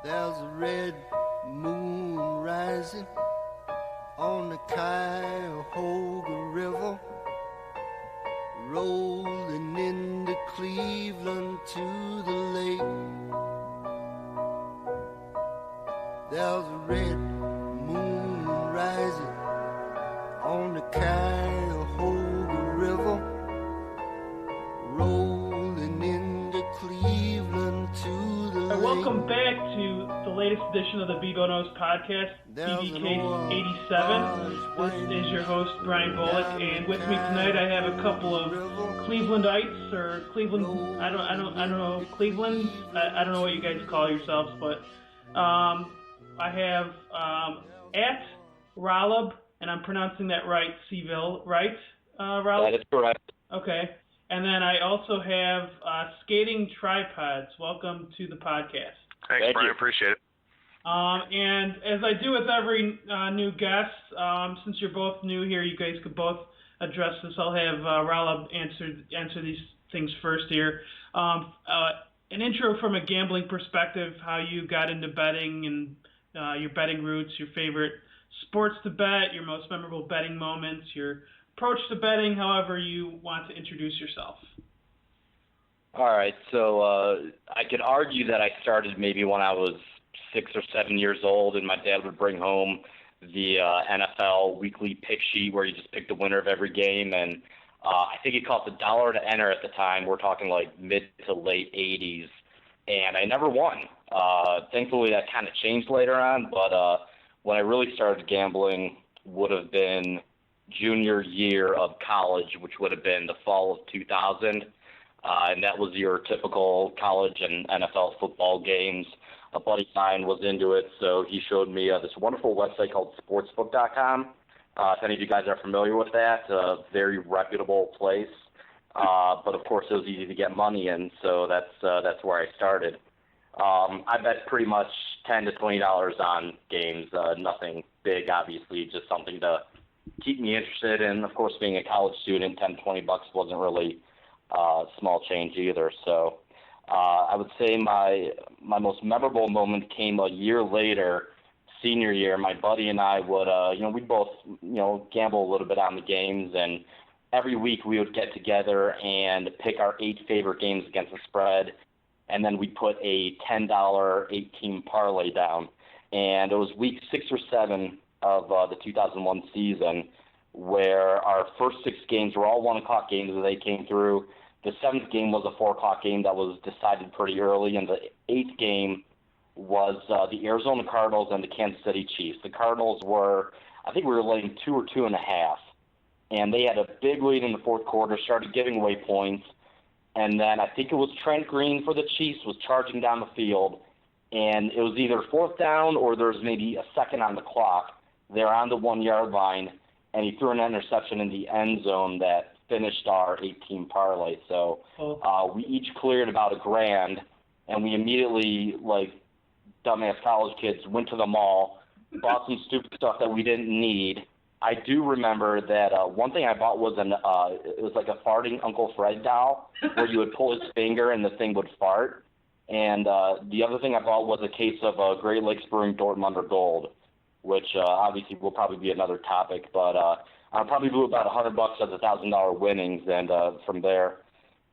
There's a red moon rising on the Cuyahoga River, rolling into Cleveland to the lake. There's a red moon rising on the Cuyahoga River, rolling into Cleveland to the lake. Welcome back to the latest edition of the BBK podcast, BBK 87. This is your host, Brian Bullock, and with me tonight I have a couple of Clevelandites, or Cleveland, I don't know, Cleveland, I don't know what you guys call yourselves, but I have at Rolub, and I'm pronouncing that right, Seville, right, Rolub? That is correct. Okay. And then I also have Skating Tripods. Welcome to the podcast. Thanks, Brian. Appreciate it. And as I do with every new guest, since you're both new here, you guys could both address this. I'll have Rolub answer these things first here. An intro from a gambling perspective, how you got into betting and your betting roots, your favorite sports to bet, your most memorable betting moments, your approach to betting, however you want to introduce yourself. All right, so I could argue that I started maybe when I was 6 or 7 years old, and my dad would bring home the NFL weekly pick sheet where you just pick the winner of every game, and I think it cost $1 to enter at the time. We're talking like mid to late 80s, and I never won. Thankfully, that kind of changed later on, but when I really started gambling would have been junior year of college, which would have been the fall of 2000, and that was your typical college and NFL football games. A buddy of mine was into it, so he showed me this wonderful website called sportsbook.com. If any of you guys are familiar with that, a very reputable place. But of course, it was easy to get money in, so that's where I started. I bet pretty much $10 to $20 on games, nothing big, obviously, just something to keep me interested. And of course, being a college student, $10, $20 wasn't really small change either. So I would say my most memorable moment came a year later, senior year. My buddy and I would, we'd both, gamble a little bit on the games, and every week we would get together and pick our 8 favorite games against the spread, and then we'd put a $10 8-team parlay down. And it was week 6 or 7 of the 2001 season, where our first 6 games were all 1 o'clock games as they came through. The 7th game was a 4 o'clock game that was decided pretty early, and the 8th game was the Arizona Cardinals and the Kansas City Chiefs. The Cardinals were, I think we were laying 2 or 2.5, and they had a big lead in the fourth quarter, started giving away points, and then I think it was Trent Green for the Chiefs was charging down the field, and it was either 4th down or there was maybe a second on the clock. They're on the 1-yard line, and he threw an interception in the end zone that finished our 8-team parlay. So we each cleared about $1,000, and we immediately, like dumbass college kids, went to the mall, bought some stupid stuff that we didn't need. I do remember that one thing I bought was it was like a farting Uncle Fred doll where you would pull his finger and the thing would fart. And the other thing I bought was a case of Great Lakes Brewing Dortmunder Gold, which obviously will probably be another topic, but I probably blew about $100 of the $1,000 winnings, and from there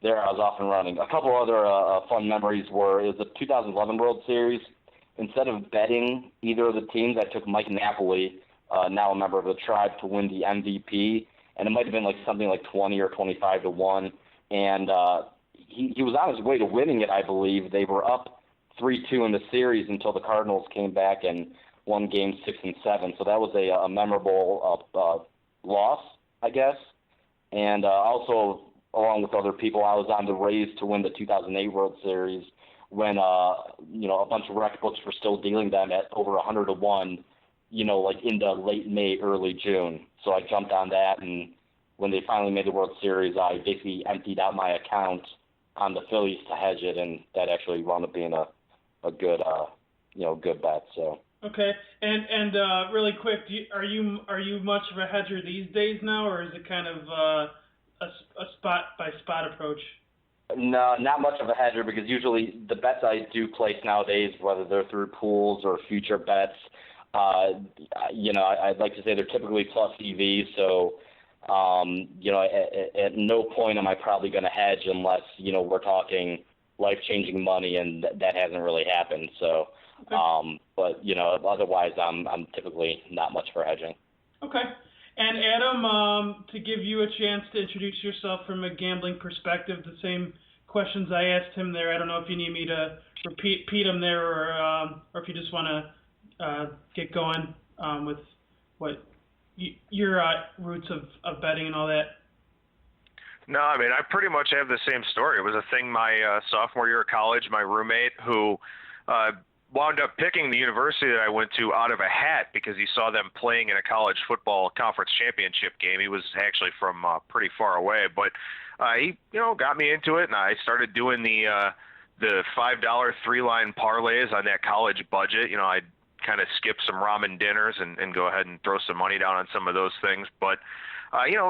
I was off and running. A couple other fun memories were, it was the 2011 World Series. Instead of betting either of the teams, I took Mike Napoli, now a member of the Tribe, to win the MVP, and it might have been like something like 20 or 25 to 1, and he was on his way to winning it, I believe. They were up 3-2 in the series until the Cardinals came back and won games 6 and 7. So that was a memorable loss, I guess. And also, along with other people, I was on the Rays to win the 2008 World Series when a bunch of rec books were still dealing them at over 100 to 1, like into late May, early June. So I jumped on that, and when they finally made the World Series, I basically emptied out my account on the Phillies to hedge it, and that actually wound up being a good good bet. So. Okay, and really quick, are you much of a hedger these days now, or is it kind of a spot by spot approach? No, not much of a hedger because usually the bets I do place nowadays, whether they're through pools or future bets, I'd like to say they're typically plus EV. So, at no point am I probably going to hedge unless, we're talking life-changing money, and that hasn't really happened. So, Okay. but, otherwise I'm typically not much for hedging. Okay. And Adam, to give you a chance to introduce yourself from a gambling perspective, the same questions I asked him there. I don't know if you need me to repeat them there, or if you just want to get going with what your roots of betting and all that. No, I mean, I pretty much have the same story. It was a thing my sophomore year of college, my roommate, who wound up picking the university that I went to out of a hat because he saw them playing in a college football conference championship game. He was actually from pretty far away, but he, got me into it, and I started doing the $5 three-line parlays on that college budget. I'd kind of skip some ramen dinners and go ahead and throw some money down on some of those things, but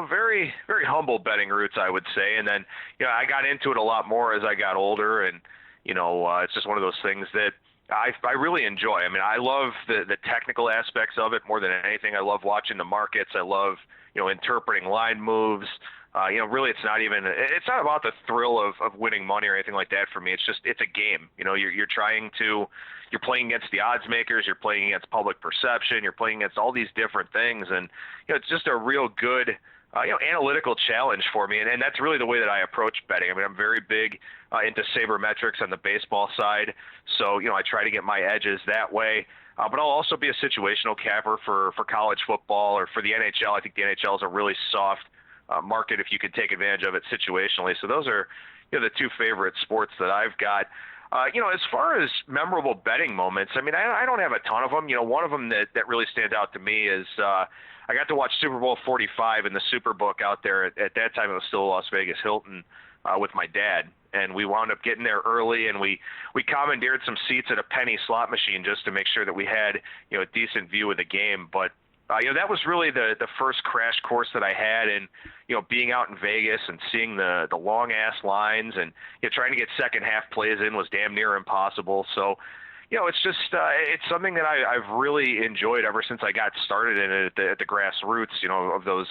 very, very humble betting roots, I would say. And then, I got into it a lot more as I got older, and it's just one of those things that I really enjoy. I mean, I love the technical aspects of it more than anything. I love watching the markets. I love, interpreting line moves. Really, it's not about the thrill of winning money or anything like that for me. It's a game. You're playing against the odds makers. You're playing against public perception. You're playing against all these different things. And, it's just a real good, analytical challenge for me. And that's really the way that I approach betting. I mean, I'm very big into sabermetrics on the baseball side. So, I try to get my edges that way. But I'll also be a situational capper for college football or for the NHL. I think the NHL is a really soft market if you could take advantage of it situationally. So those are the two favorite sports that I've got. As far as memorable betting moments, I mean, I don't have a ton of them. One of them that really stands out to me is I got to watch Super Bowl 45 in the Superbook out there. At that time, it was still Las Vegas Hilton with my dad. And we wound up getting there early, and we commandeered some seats at a penny slot machine just to make sure that we had, a decent view of the game. But that was really the first crash course that I had in, being out in Vegas and seeing the long ass lines, and trying to get second half plays in was damn near impossible. So, it's just it's something that I've really enjoyed ever since I got started in it at the grassroots, of those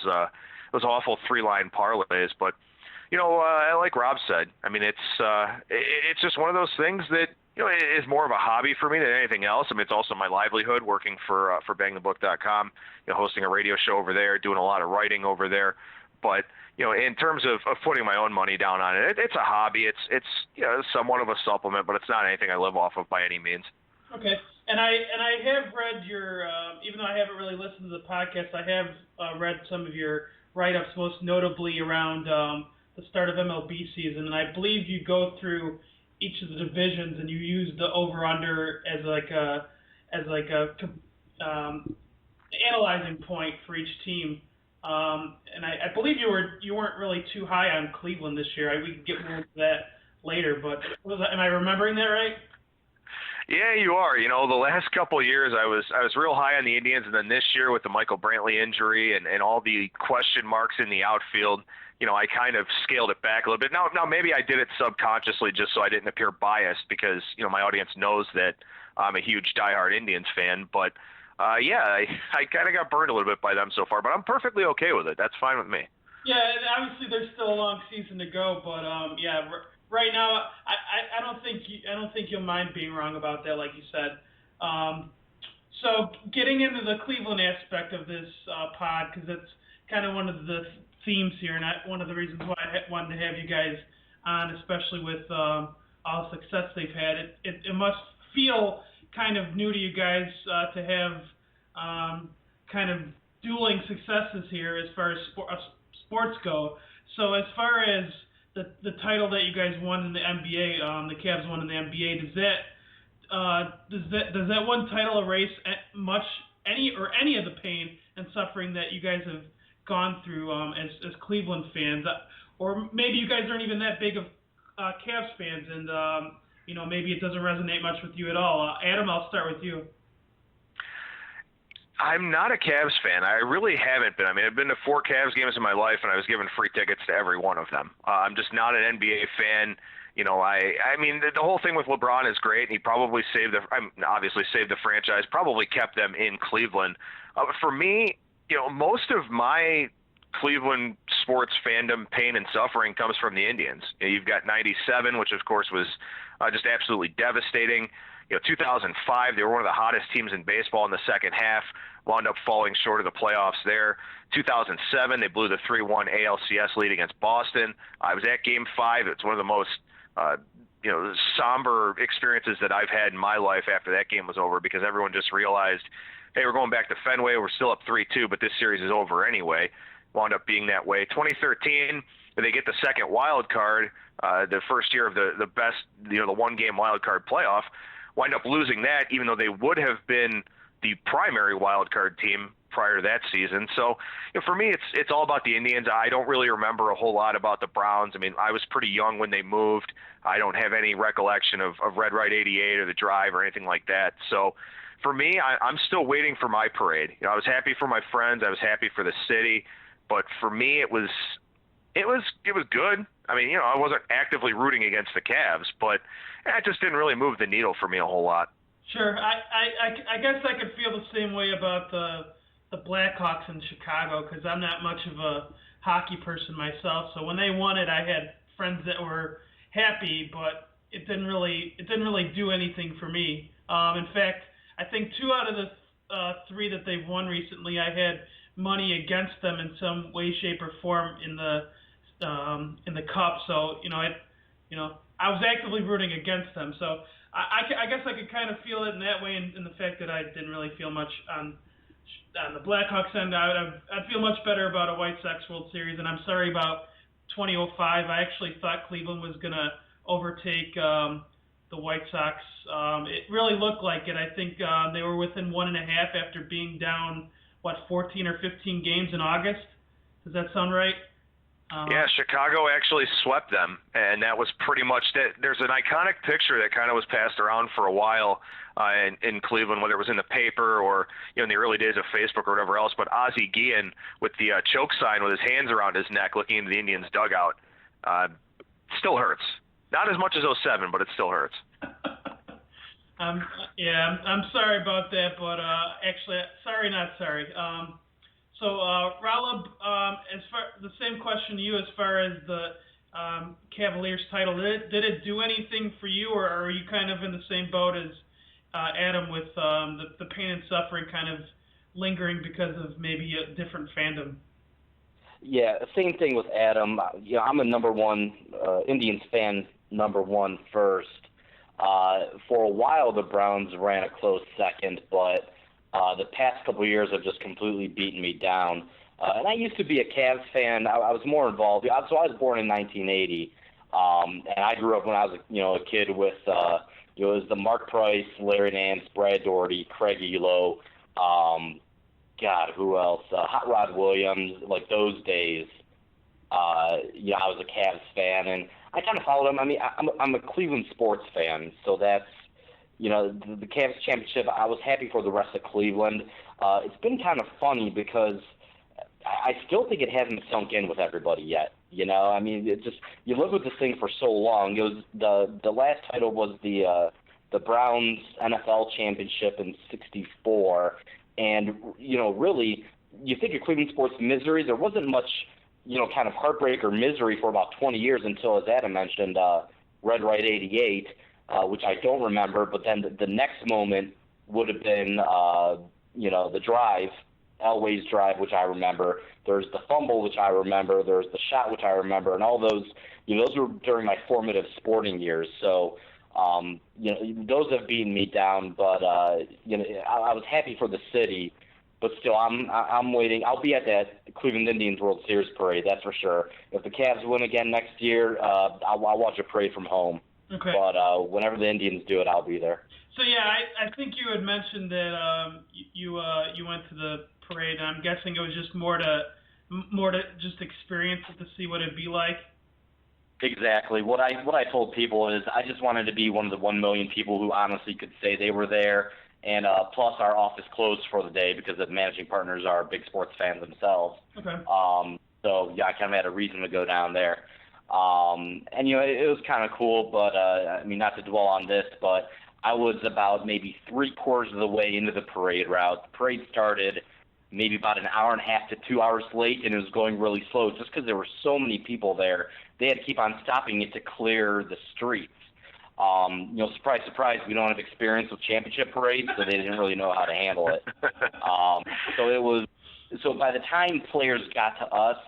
awful three-line parlays. But like Rob said, I mean, it's just one of those things that is more of a hobby for me than anything else. I mean, it's also my livelihood working for bangthebook.com, hosting a radio show over there, doing a lot of writing over there. But in terms of putting my own money down on it, it's a hobby. It's somewhat of a supplement, but it's not anything I live off of by any means. Okay, and I have read your even though I haven't really listened to the podcast, I have read some of your write-ups, most notably around the start of MLB season, and I believe you go through each of the divisions and you use the over/under as a analyzing point for each team. And I believe you weren't really too high on Cleveland this year. We can get more into that later, but am I remembering that right? Yeah, you are. The last couple of years I was real high on the Indians, and then this year with the Michael Brantley injury and all the question marks in the outfield, I kind of scaled it back a little bit. Now maybe I did it subconsciously just so I didn't appear biased because, my audience knows that I'm a huge diehard Indians fan. But, I kind of got burned a little bit by them so far, but I'm perfectly okay with it. That's fine with me. Yeah, and obviously there's still a long season to go, but right now I don't think you'll mind being wrong about that, like you said. So getting into the Cleveland aspect of this pod, because it's kind of one of the themes here, and one of the reasons why I wanted to have you guys on, especially with all the success they've had. It must feel kind of new to you guys to have kind of dueling successes here as far as sports go. So as far as the title that you guys won in the NBA, the Cavs won in the NBA, does that one title erase any of the pain and suffering that you guys have gone through as Cleveland fans, or maybe you guys aren't even that big of Cavs fans, and maybe it doesn't resonate much with you at all. Adam, I'll start with you. I'm not a Cavs fan. I really haven't been. I mean, I've been to 4 Cavs games in my life, and I was given free tickets to every one of them. I'm just not an NBA fan. You know, I mean, the whole thing with LeBron is great. He probably obviously saved the franchise, probably kept them in Cleveland. For me, you know, most of my Cleveland sports fandom pain and suffering comes from the Indians. You know, you've got '97, which of course was just absolutely devastating. You know, 2005, they were one of the hottest teams in baseball in the second half, wound up falling short of the playoffs there. 2007, they blew the 3-1 ALCS lead against Boston. I was at Game 5. It's one of the most somber experiences that I've had in my life after that game was over, because everyone just realized, hey, we're going back to Fenway. We're still up 3-2, but this series is over anyway. Wound up being that way. 2013, they get the second wild card, the first year of the best, the one-game wild card playoff. Wind up losing that, even though they would have been the primary wild card team prior to that season. So, for me, it's all about the Indians. I don't really remember a whole lot about the Browns. I mean, I was pretty young when they moved. I don't have any recollection of Red Right 88 or the Drive or anything like that. So, for me, I'm still waiting for my parade. I was happy for my friends. I was happy for the city. But for me, it was good. I mean, I wasn't actively rooting against the Cavs, but it just didn't really move the needle for me a whole lot. Sure. I guess I could feel the same way about the Blackhawks in Chicago, because I'm not much of a hockey person myself. So when they won it, I had friends that were happy, but it didn't really do anything for me. In fact, I think 2 out of the 3 that they've won recently, I had money against them in some way, shape, or form in the cup. So I was actively rooting against them. So I guess I could kind of feel it in that way, in the fact that I didn't really feel much on the Blackhawks end. I'd feel much better about a White Sox World Series, and I'm sorry about 2005. I actually thought Cleveland was going to overtake the White Sox. It really looked like it. I think they were within 1.5 after being down 14 or 15 games in August. Does that sound right? Yeah, Chicago actually swept them, and that was pretty much that. There's an iconic picture that kind of was passed around for a while in Cleveland, whether it was in the paper or in the early days of Facebook or whatever else. But Ozzie Guillen with the choke sign with his hands around his neck, looking into the Indians' dugout, still hurts. Not as much as '07, but it still hurts. Yeah, I'm sorry about that, but actually, sorry, not sorry. So, Rolub, as far the same question to you as far as the Cavaliers title, did it do anything for you, or are you kind of in the same boat as Adam with the pain and suffering kind of lingering because of maybe a different fandom? Yeah, same thing with Adam. I'm a number one Indians fan, number one first. For a while, the Browns ran a close second, but the past couple of years have just completely beaten me down. And I used to be a Cavs fan. I was more involved. So I was born in 1980, and I grew up when I was a kid with it was the Mark Price, Larry Nance, Brad Daugherty, Craig Elo, God, who else? Hot Rod Williams, like those days. I was a Cavs fan, and I kind of followed them. I mean, I'm a Cleveland sports fan, so that's, the Cavs championship, I was happy for the rest of Cleveland. It's been kind of funny because I still think it hasn't sunk in with everybody yet. I mean, it just, you live with this thing for so long. It was the last title was the Browns NFL championship in '64, and really, you think of Cleveland sports misery. There wasn't much, kind of heartbreak or misery for about 20 years until, as Adam mentioned, Red Right 88, which I don't remember. But then the next moment would have been, the Drive, Elway's Drive, which I remember. There's the fumble, which I remember. There's the shot, which I remember. And all those, those were during my formative sporting years. So, those have beaten me down. But, I was happy for the city. But still, I'm waiting. I'll be at that Cleveland Indians World Series parade, that's for sure. If the Cavs win again next year, I'll watch a parade from home. Okay. But whenever the Indians do it, I'll be there. So yeah, I think you had mentioned that you went to the parade. I'm guessing it was just more to just experience it, to see what it'd be like. Exactly. What I told people is I just wanted to be one of the 1 million people who honestly could say they were there and plus our office closed for the day because the managing partners are big sports fans themselves. Okay. So yeah, I kind of had a reason to go down there. And it was kind of cool, but I mean, not to dwell on this, but I was about maybe 3/4 of the way into the parade route. The parade started maybe about an hour and a half to 2 hours late, and it was going really slow just because there were so many people there. They had to keep on stopping it to clear the streets. Surprise, surprise, we don't have experience with championship parades, so they didn't really know how to handle it. So by the time players got to us,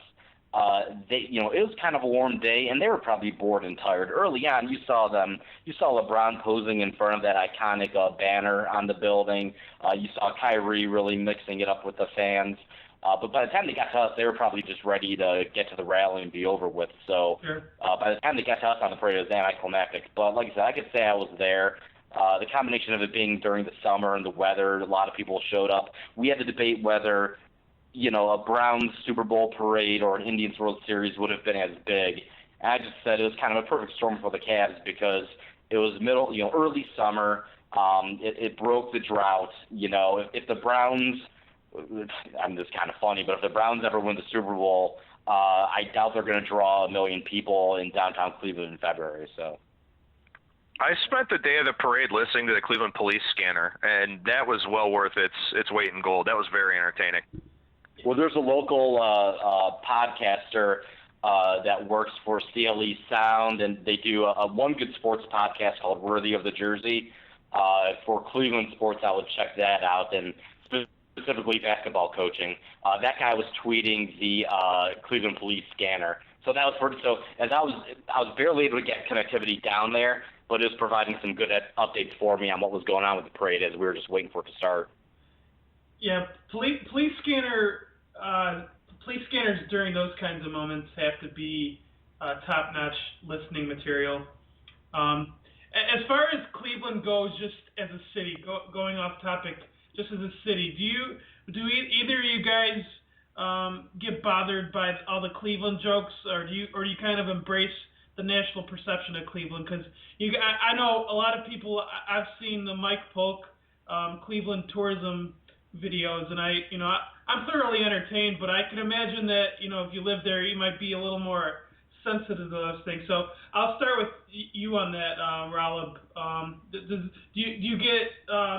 it was kind of a warm day, and they were probably bored and tired. Early on, you saw LeBron posing in front of that iconic banner on the building. You saw Kyrie really mixing it up with the fans. But by the time they got to us, they were probably just ready to get to the rally and be over with. So by the time they got to us on the parade, it was anticlimactic. But like I said, I could say I was there. The combination of it being during the summer and the weather, a lot of people showed up. We had to debate whether a Browns Super Bowl parade or an Indians World Series would have been as big. And I just said it was kind of a perfect storm for the Cavs because it was early summer. It broke the drought. If the Browns, I'm just kind of funny, but if the Browns ever win the Super Bowl, I doubt they're going to draw 1 million people in downtown Cleveland in February. So. I spent the day of the parade listening to the Cleveland police scanner, and that was well worth its weight in gold. That was very entertaining. Well, there's a local podcaster that works for CLE Sound, and they do a one good sports podcast called Worthy of the Jersey. For Cleveland sports, I would check that out, and specifically basketball coaching. That guy was tweeting the Cleveland police scanner. So that was pretty. So as I was barely able to get connectivity down there, but it was providing some good updates for me on what was going on with the parade as we were just waiting for it to start. Yeah, police scanners during those kinds of moments have to be top-notch listening material. As far as Cleveland goes, just as a city, going off topic, just as a city, do either of you guys get bothered by all the Cleveland jokes, or do you kind of embrace the national perception of Cleveland? Because I know a lot of people. I've seen the Mike Polk Cleveland tourism videos, and I'm thoroughly entertained, but I can imagine that if you live there, you might be a little more sensitive to those things. So I'll start with you on that, Rolub. Do you get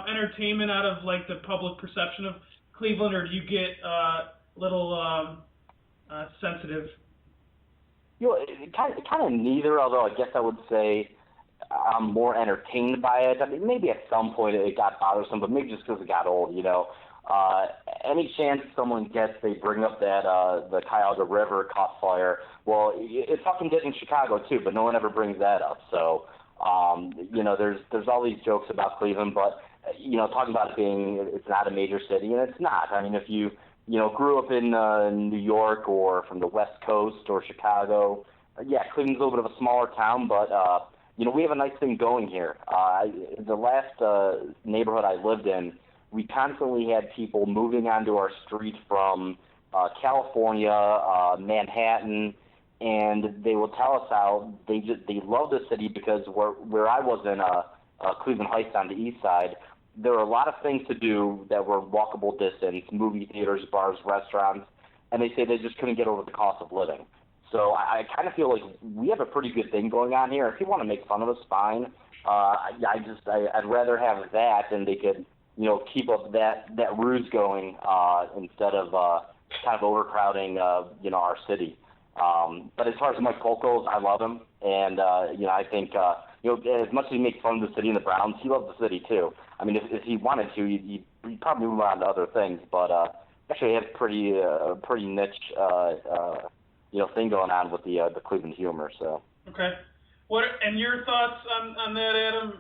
entertainment out of like the public perception of Cleveland, or do you get a little sensitive? Kind of neither. Although I guess I would say I'm more entertained by it. I mean, maybe at some point it got bothersome, but maybe just because it got old, Any chance someone gets, they bring up that the Cuyahoga River caught fire. Well, it fucking did in Chicago too, but no one ever brings that up. So, there's all these jokes about Cleveland, but talking about it being it's not a major city, and it's not. I mean, if you grew up in New York or from the West Coast or Chicago, Cleveland's a little bit of a smaller town, but we have a nice thing going here. The last neighborhood I lived in, we constantly had people moving onto our street from California, Manhattan, and they will tell us how they love the city because where I was in Cleveland Heights on the east side, there were a lot of things to do that were walkable distance, movie theaters, bars, restaurants, and they say they just couldn't get over the cost of living. So I kind of feel like we have a pretty good thing going on here. If you want to make fun of us, fine. I'd rather have that than they could keep up that ruse going instead of kind of overcrowding, our city. But as far as Mike Polk goes, I love him, and I think as much as he makes fun of the city and the Browns, he loves the city too. I mean, if he wanted to, he'd probably move on to other things. But actually, he has pretty niche thing going on with the Cleveland humor. So. Okay. And your thoughts on that, Adam?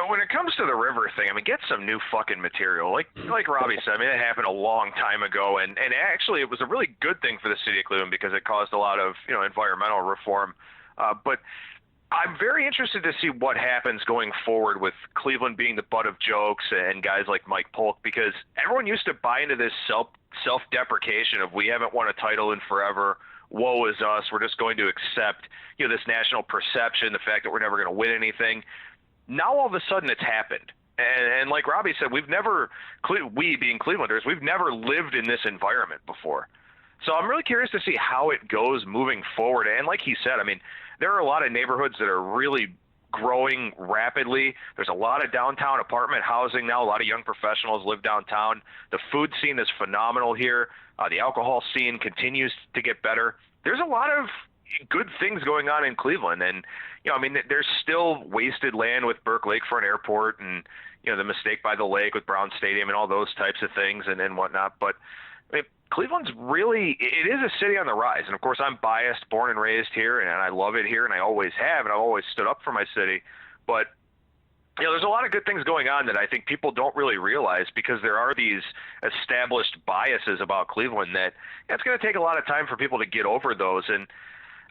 When it comes to the river thing, I mean, get some new fucking material. Like Robbie said, I mean, it happened a long time ago, and actually it was a really good thing for the city of Cleveland because it caused a lot of, environmental reform. But I'm very interested to see what happens going forward with Cleveland being the butt of jokes and guys like Mike Polk, because everyone used to buy into this self-deprecation of we haven't won a title in forever. Woe is us. We're just going to accept, this national perception, the fact that we're never going to win anything. Now all of a sudden it's happened, And like Robbie said, we being Clevelanders, we've never lived in this environment before. So I'm really curious to see how it goes moving forward. And like he said, I mean, there are a lot of neighborhoods that are really growing rapidly. There's a lot of downtown apartment housing now. A lot of young professionals live downtown. The food scene is phenomenal here. The alcohol scene continues to get better. There's a lot of good things going on in Cleveland. And, I mean, there's still wasted land with Burke Lakefront Airport and, the mistake by the lake with Brown Stadium and all those types of things and whatnot. But I mean, Cleveland's really, it is a city on the rise. And of course, I'm biased, born and raised here, and I love it here, and I always have, and I've always stood up for my city. But, there's a lot of good things going on that I think people don't really realize because there are these established biases about Cleveland that it's going to take a lot of time for people to get over those. And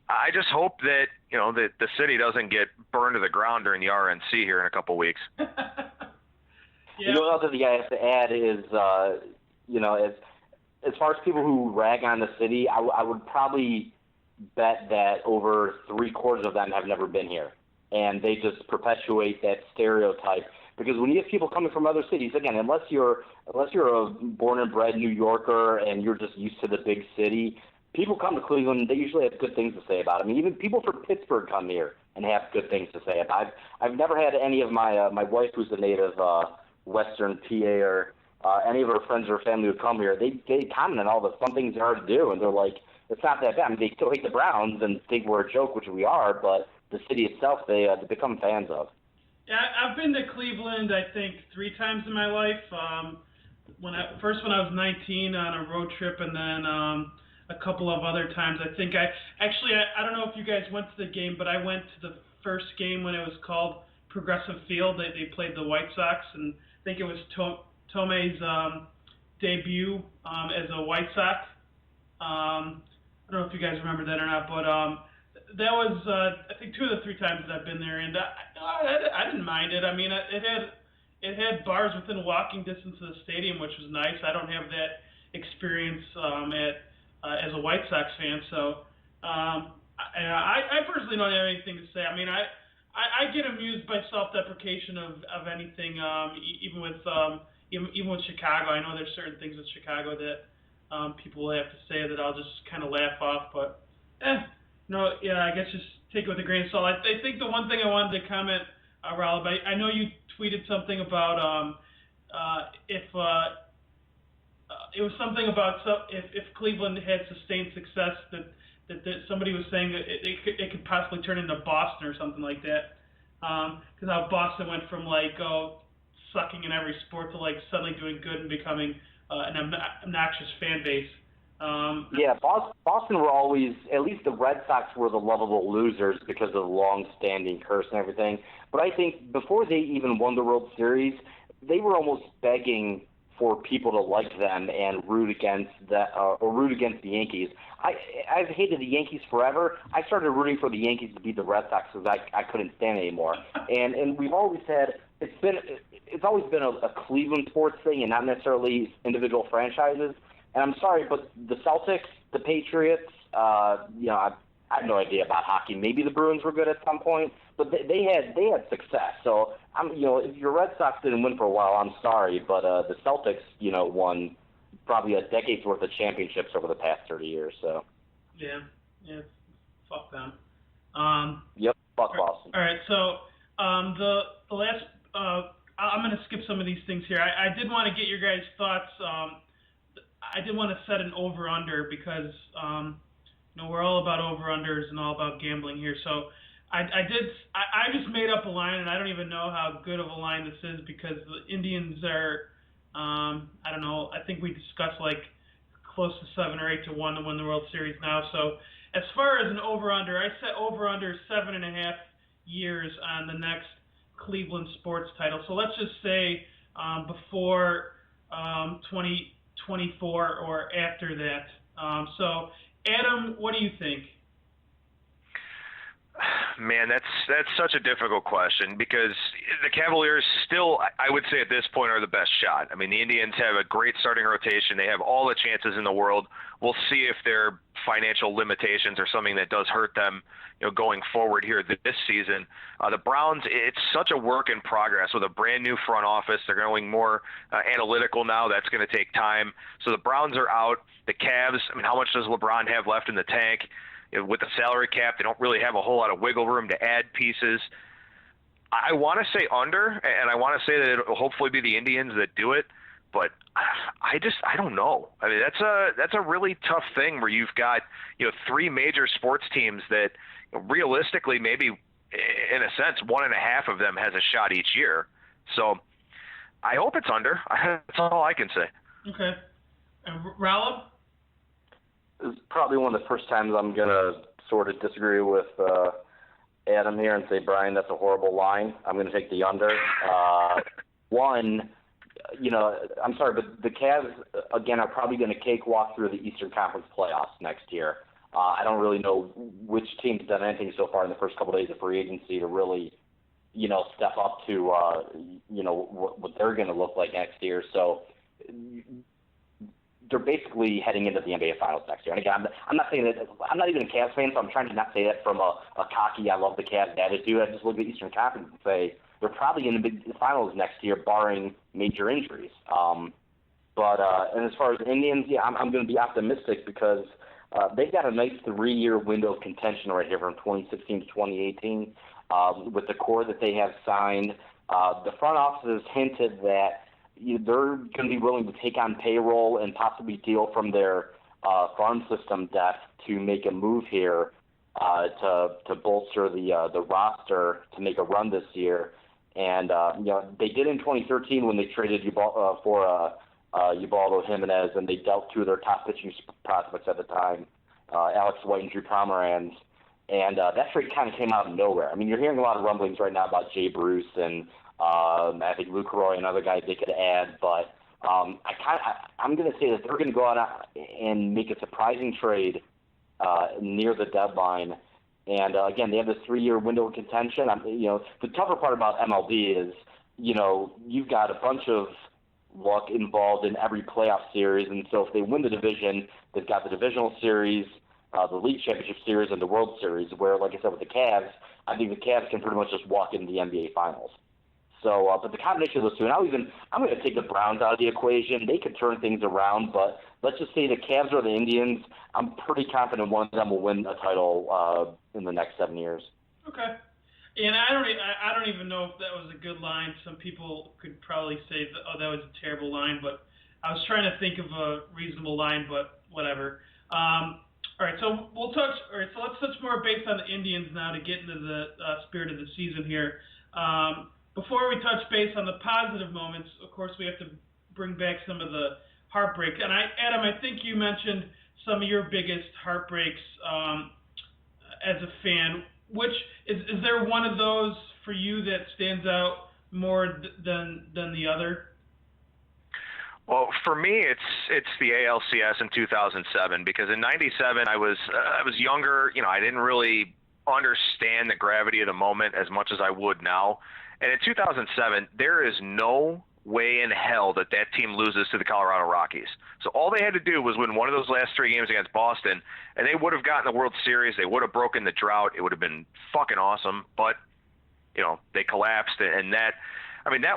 I just hope that, that the city doesn't get burned to the ground during the RNC here in a couple weeks. Yeah. What other thing I have to add is, as far as people who rag on the city, I would probably bet that over 3/4 of them have never been here. And they just perpetuate that stereotype. Because when you have people coming from other cities, again, unless you're a born and bred New Yorker and you're just used to the big city, people come to Cleveland, they usually have good things to say about it. I mean, even people from Pittsburgh come here and have good things to say about it. I've never had any of my wife, who's a native Western PA, or any of her friends or family who come here, they comment on all the fun things there are to do, and they're like, it's not that bad. I mean, they still hate the Browns and think we're a joke, which we are, but the city itself, they become fans of. Yeah, I've been to Cleveland, I think, 3 times in my life. When I was 19 on a road trip, and then a couple of other times. I think I don't know if you guys went to the game, but I went to the first game when it was called Progressive Field. They played the White Sox, and I think it was Tomei's debut as a White Sox. I don't know if you guys remember that or not, but that was I think 2 of the 3 times that I've been there, and I didn't mind it. I mean, it had bars within walking distance of the stadium, which was nice. I don't have that experience as a White Sox fan, so I personally don't have anything to say. I mean, I get amused by self-deprecation of anything, even with Chicago. I know there's certain things with Chicago that people have to say that I'll just kind of laugh off, but I guess just take it with a grain of salt. I think the one thing I wanted to comment, Rolub, I know you tweeted something about if it was something about if Cleveland had sustained success, that somebody was saying that it could possibly turn into Boston or something like that. Because how Boston went from sucking in every sport to suddenly doing good and becoming an obnoxious fan base. Yeah, Boston were always, at least the Red Sox were the lovable losers because of the long-standing curse and everything. But I think before they even won the World Series, they were almost begging for people to like them and root against the Yankees. I've hated the Yankees forever. I started rooting for the Yankees to beat the Red Sox because I couldn't stand it anymore. And we've always had it's always been a Cleveland sports thing and not necessarily individual franchises. And I'm sorry, but the Celtics, the Patriots, I have no idea about hockey. Maybe the Bruins were good at some point, but they had success. So if your Red Sox didn't win for a while, I'm sorry, but the Celtics, won probably a decade's worth of championships over the past 30 years. So yeah, fuck them. Yep, fuck Boston. All right, so the last, I'm going to skip some of these things here. I did want to get your guys' thoughts. I did want to set an over/under because we're all about over/unders and all about gambling here. So I just made up a line, and I don't even know how good of a line this is because the Indians are I don't know. I think we discussed close to 7 or 8 to 1 to win the World Series now. So as far as an over/under, I set over/under 7.5 years on the next Cleveland sports title. So let's just say before 2024 or after that. So Adam, what do you think? Man, that's such a difficult question because the Cavaliers still, I would say at this point, are the best shot. I mean, the Indians have a great starting rotation. They have all the chances in the world. We'll see if their financial limitations are something that does hurt them, going forward here this season. The Browns, it's such a work in progress with a brand new front office. They're going more analytical now. That's going to take time. So the Browns are out. The Cavs, I mean, how much does LeBron have left in the tank? With the salary cap, they don't really have a whole lot of wiggle room to add pieces. I want to say under, and I want to say that it'll hopefully be the Indians that do it, but I don't know. I mean, that's a really tough thing where you've got three major sports teams that realistically maybe in a sense 1.5 of them has a shot each year. So I hope it's under. That's all I can say. Okay. And Rolub? This is probably one of the first times I'm going to sort of disagree with Adam here and say, Brian, that's a horrible line. I'm going to take the under. One, I'm sorry, but the Cavs, again, are probably going to cakewalk through the Eastern Conference playoffs next year. I don't really know which team's done anything so far in the first couple of days of free agency to really, step up to, what they're going to look like next year. So they're basically heading into the NBA Finals next year. And again, I'm not saying that I'm not even a Cavs fan, so I'm trying to not say that from a cocky, I love the Cavs attitude. I just look at the Eastern Conference and say they're probably in the Finals next year, barring major injuries. And as far as Indians, yeah, I'm going to be optimistic because they've got a nice 3-year window of contention right here from 2016 to 2018 with the core that they have signed. The front office has hinted that they're going to be willing to take on payroll and possibly deal from their farm system depth to make a move here to bolster the roster to make a run this year. And they did in 2013 when they traded for Ubaldo Jimenez, and they dealt two of their top pitching prospects at the time, Alex White and Drew Pomeranz. And that trade kind of came out of nowhere. I mean, you're hearing a lot of rumblings right now about Jay Bruce and I think Luke Roy and other guys they could add, but I'm going to say that they're going to go out and make a surprising trade near the deadline. And again, they have this 3-year window of contention. The tougher part about MLB is, you've got a bunch of luck involved in every playoff series, and so if they win the division, they've got the divisional series, the league championship series, and the World Series. Where, like I said, with the Cavs, I think the Cavs can pretty much just walk into the NBA Finals. So, but the combination of those two, and I'm going to take the Browns out of the equation. They could turn things around, but let's just say the Cavs or the Indians, I'm pretty confident one of them will win a title in the next 7 years. Okay. And I don't even know if that was a good line. Some people could probably say, that was a terrible line, but I was trying to think of a reasonable line, but whatever. All right, so let's touch more based on the Indians now to get into the spirit of the season here. Before we touch base on the positive moments, of course, we have to bring back some of the heartbreak. And Adam, I think you mentioned some of your biggest heartbreaks as a fan. Which is there one of those for you that stands out more than the other? Well, for me, it's the ALCS in 2007 because in '97 I was younger. I didn't really understand the gravity of the moment as much as I would now. And in 2007, there is no way in hell that team loses to the Colorado Rockies. So all they had to do was win one of those last 3 games against Boston, and they would have gotten the World Series. They would have broken the drought. It would have been fucking awesome. But, they collapsed, and that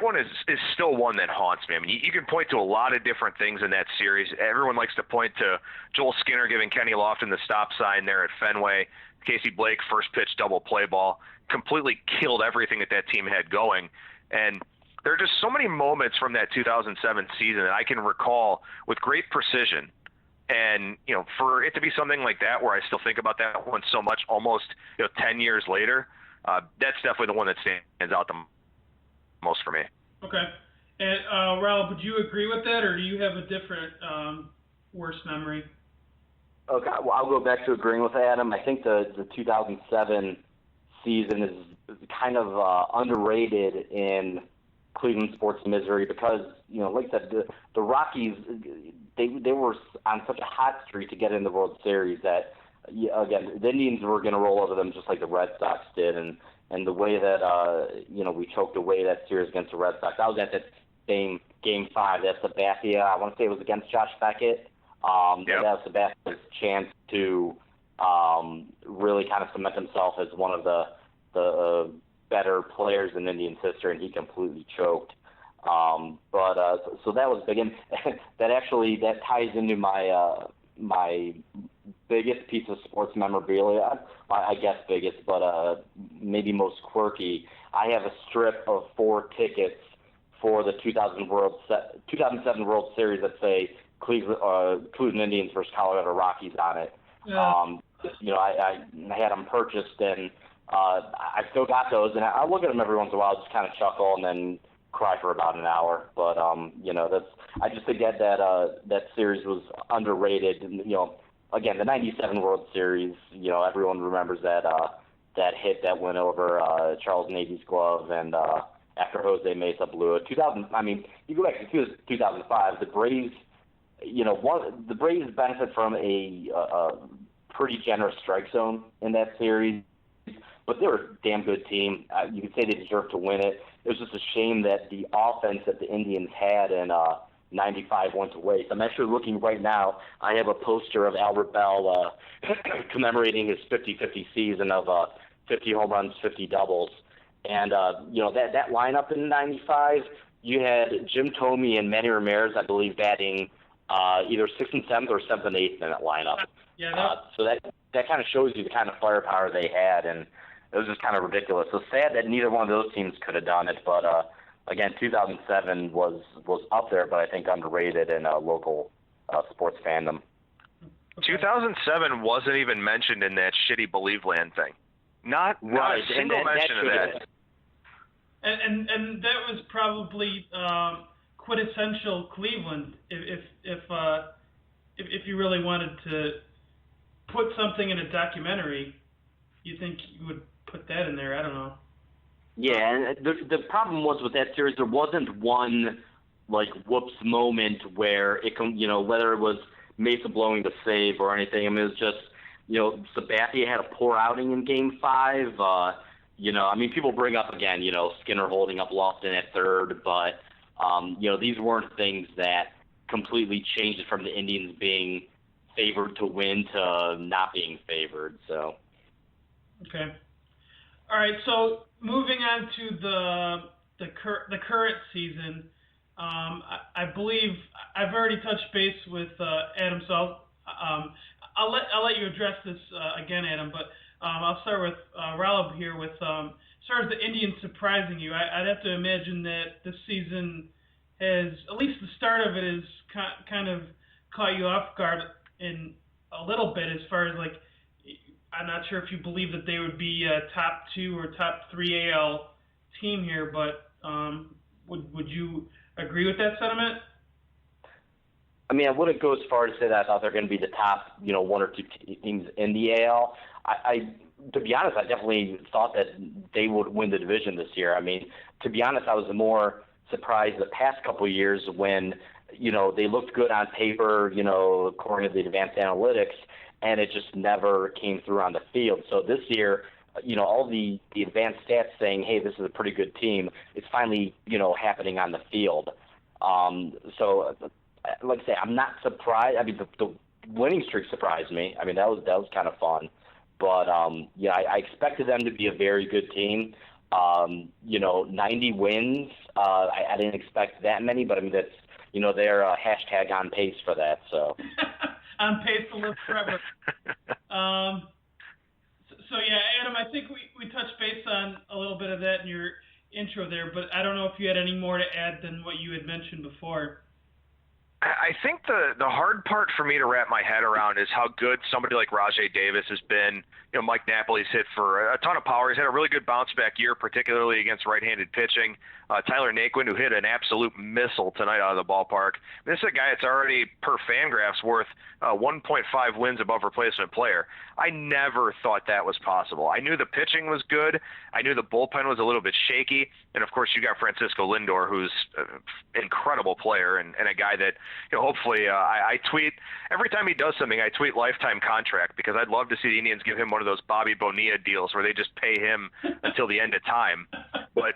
one is still one that haunts me. I mean, you can point to a lot of different things in that series. Everyone likes to point to Joel Skinner giving Kenny Lofton the stop sign there at Fenway. Casey Blake, first pitch double play ball, completely killed everything that team had going. And there are just so many moments from that 2007 season that I can recall with great precision. And, for it to be something like that where I still think about that one so much almost 10 years later, that's definitely the one that stands out the most for me. Okay. And, Raul, would you agree with that, or do you have a different worst memory? Okay, well, I'll go back to agreeing with Adam. I think the 2007 season is kind of underrated in Cleveland sports misery because, like I said, the Rockies, they were on such a hot streak to get in the World Series that yeah, again, the Indians were going to roll over them just like the Red Sox did, and the way that we choked away that series against the Red Sox. I was at that same Game 5. That Sabathia, I want to say it was against Josh Beckett. That was Sabathia's chance to really kind of cement himself as one of the better players in Indians history, and he completely choked. So that was big, and that ties into my biggest piece of sports memorabilia. I guess biggest, but maybe most quirky. I have a strip of 4 tickets for the 2007 World Series that say Cleveland Indians versus Colorado Rockies on it. Yeah. I had them purchased, and I still got those, and I look at them every once in a while, just kind of chuckle, and then cry for about an hour. But I just think that series was underrated. And, again, the '97 World Series. Everyone remembers that hit that went over Charles Navy's glove, and after Jose Mesa blew it. 2000. I mean, you go back to 2005. The Braves. The Braves benefit from a pretty generous strike zone in that series, but they were a damn good team. You could say they deserved to win it. It was just a shame that the offense that the Indians had in '95 went to waste. I'm actually looking right now. I have a poster of Albert Bell commemorating his 50-50 season of 50 home runs, 50 doubles. And, that lineup in '95, you had Jim Thome and Manny Ramirez, I believe, batting either 6th and 7th or 7th and 8th in that lineup. Yeah. So that kind of shows you the kind of firepower they had, and it was just kind of ridiculous. So sad that neither one of those teams could have done it, but again, 2007 was up there, but I think underrated in local sports fandom. 2007 wasn't even mentioned in that shitty Believe Land thing. Not a single mention of that. And that was probably quintessential Cleveland. If you really wanted to put something in a documentary, you think you would put that in there? I don't know. Yeah, and the problem was with that series, there wasn't one whoops moment where it whether it was Mesa blowing the save or anything. I mean, it was just Sabathia had a poor outing in Game 5. People bring up again, Skinner holding up Lofton at third, but these weren't things that completely changed it from the Indians being favored to win to not being favored. So. Okay. All right. So moving on to the current season, I believe I've already touched base with Adam. So I'll let you address this again, Adam. But I'll start with Rolub here with as far as the Indians surprising you. I'd have to imagine that this season has, at least the start of it, has kind of caught you off guard in a little bit as far as I'm not sure if you believe that they would be a top 2 or top 3 AL team here, but would you agree with that sentiment? I mean, I wouldn't go as far to say that I thought they're going to be the top, 1 or 2 teams in the AL. To be honest, I definitely thought that they would win the division this year. I mean, to be honest, I was more surprised the past couple of years when, they looked good on paper, according to the advanced analytics, and it just never came through on the field. So this year, all the advanced stats saying, hey, this is a pretty good team, it's finally, happening on the field. So, like I say, I'm not surprised. I mean, the winning streak surprised me. I mean, that was kind of fun. But, I expected them to be a very good team. 90 wins. I didn't expect that many, but I mean, that's, they're hashtag on pace for that. So on pace to live forever. So yeah, Adam, I think we touched base on a little bit of that in your intro there, but I don't know if you had any more to add than what you had mentioned before. I think the hard part for me to wrap my head around is how good somebody like Rajai Davis has been. Mike Napoli's hit for a ton of power. He's had a really good bounce-back year, particularly against right-handed pitching. Tyler Naquin, who hit an absolute missile tonight out of the ballpark. This is a guy that's already, per Fangraphs, worth 1.5 wins above replacement player. I never thought that was possible. I knew the pitching was good. I knew the bullpen was a little bit shaky. And, of course, you got Francisco Lindor, who's an incredible player and a guy that hopefully I tweet every time he does something. I tweet lifetime contract because I'd love to see the Indians give him one of those Bobby Bonilla deals where they just pay him until the end of time. But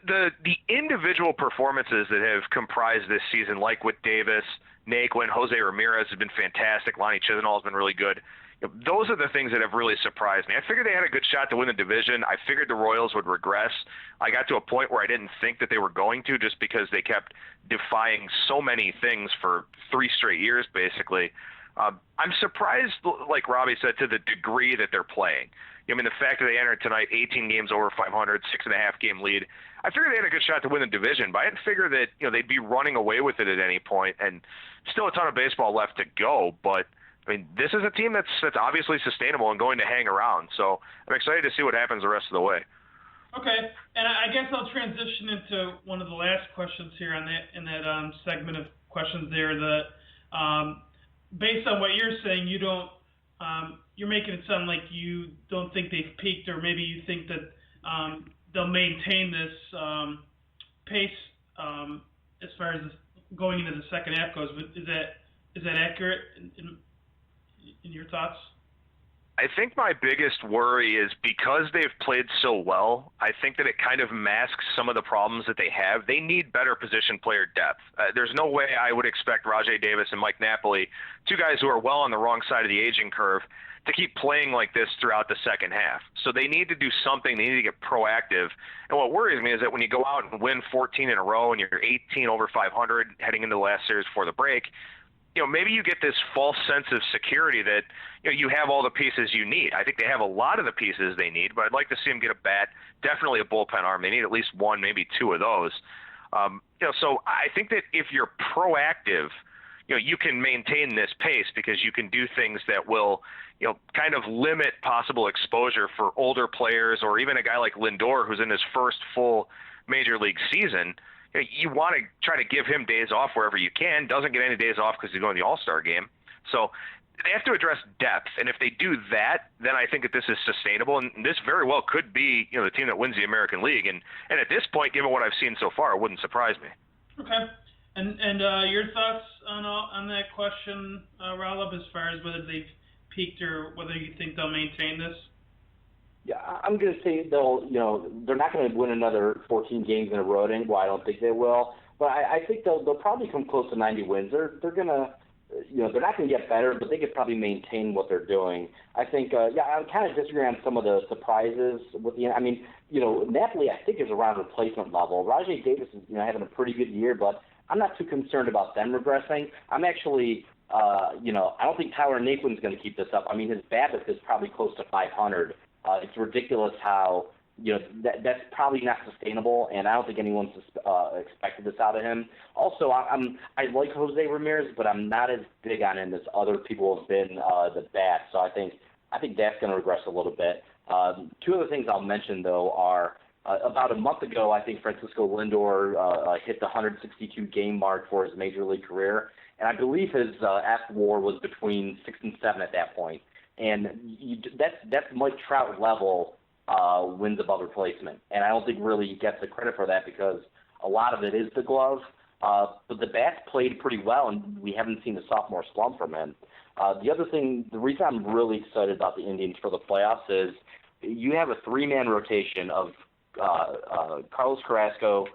the individual performances that have comprised this season, like with Davis, Naquin, Jose Ramirez has been fantastic. Lonnie Chisenhall has been really good. Those are the things that have really surprised me. I figured they had a good shot to win the division. I figured the Royals would regress. I got to a point where I didn't think that they were going to, just because they kept defying so many things for 3 straight years, basically. I'm surprised, like Robbie said, to the degree that they're playing. I mean, the fact that they entered tonight 18 games over 500, 6.5 game lead. I figured they had a good shot to win the division, but I didn't figure that they'd be running away with it at any point. And still a ton of baseball left to go, but I mean, this is a team that's obviously sustainable and going to hang around. So I'm excited to see what happens the rest of the way. Okay, and I guess I'll transition into one of the last questions here in that segment of questions there. Based on what you're saying, you don't. You're making it sound like you don't think they've peaked, or maybe you think that they'll maintain this pace as far as going into the second half goes. Is that accurate in your thoughts? I think my biggest worry is because they've played so well, I think that it kind of masks some of the problems that they have. They need better position player depth. There's no way I would expect Rajai Davis and Mike Napoli, 2 guys who are well on the wrong side of the aging curve, to keep playing like this throughout the second half. So they need to do something. They need to get proactive. And what worries me is that when you go out and win 14 in a row and you're 18 over 500 heading into the last series before the break, maybe you get this false sense of security that you have all the pieces you need. I think they have a lot of the pieces they need, but I'd like to see them get a bat, definitely a bullpen arm. They need at least 1, maybe 2 of those. So I think that if you're proactive, you can maintain this pace because you can do things that will, kind of limit possible exposure for older players, or even a guy like Lindor who's in his first full major league season. You want to try to give him days off wherever you can. Doesn't get any days off because he's going to the All-Star game. So they have to address depth. And if they do that, then I think that this is sustainable. And this very well could be, the team that wins the American League. And at this point, given what I've seen so far, it wouldn't surprise me. Okay. And your thoughts on that question, Rolub, as far as whether they've peaked or whether you think they'll maintain this? Yeah, I'm going to say they're not going to win another 14 games in a row. Well, I don't think they will, but I think they'll probably come close to 90 wins. They're going to, they're not going to get better, but they could probably maintain what they're doing. I think, I kind of disagree on some of the surprises with Napoli I think is around replacement level. Rajai Davis is having a pretty good year, but I'm not too concerned about them regressing. I'm actually, I don't think Tyler Naquin's going to keep this up. I mean, his BABIP is probably close to 500. It's ridiculous how that's probably not sustainable, and I don't think anyone's expected this out of him. Also, I like Jose Ramirez, but I'm not as big on him as other people have been the bat. So I think that's going to regress a little bit. 2 other things I'll mention though are about a month ago, I think Francisco Lindor hit the 162 game mark for his major league career, and I believe his F-WAR was between 6 and 7 at that point. And that's Mike Trout level wins above replacement. And I don't think really he gets the credit for that because a lot of it is the glove. But the bat's played pretty well, and we haven't seen a sophomore slump from him. The reason I'm really excited about the Indians for the playoffs is you have a 3-man rotation of Carlos Carrasco,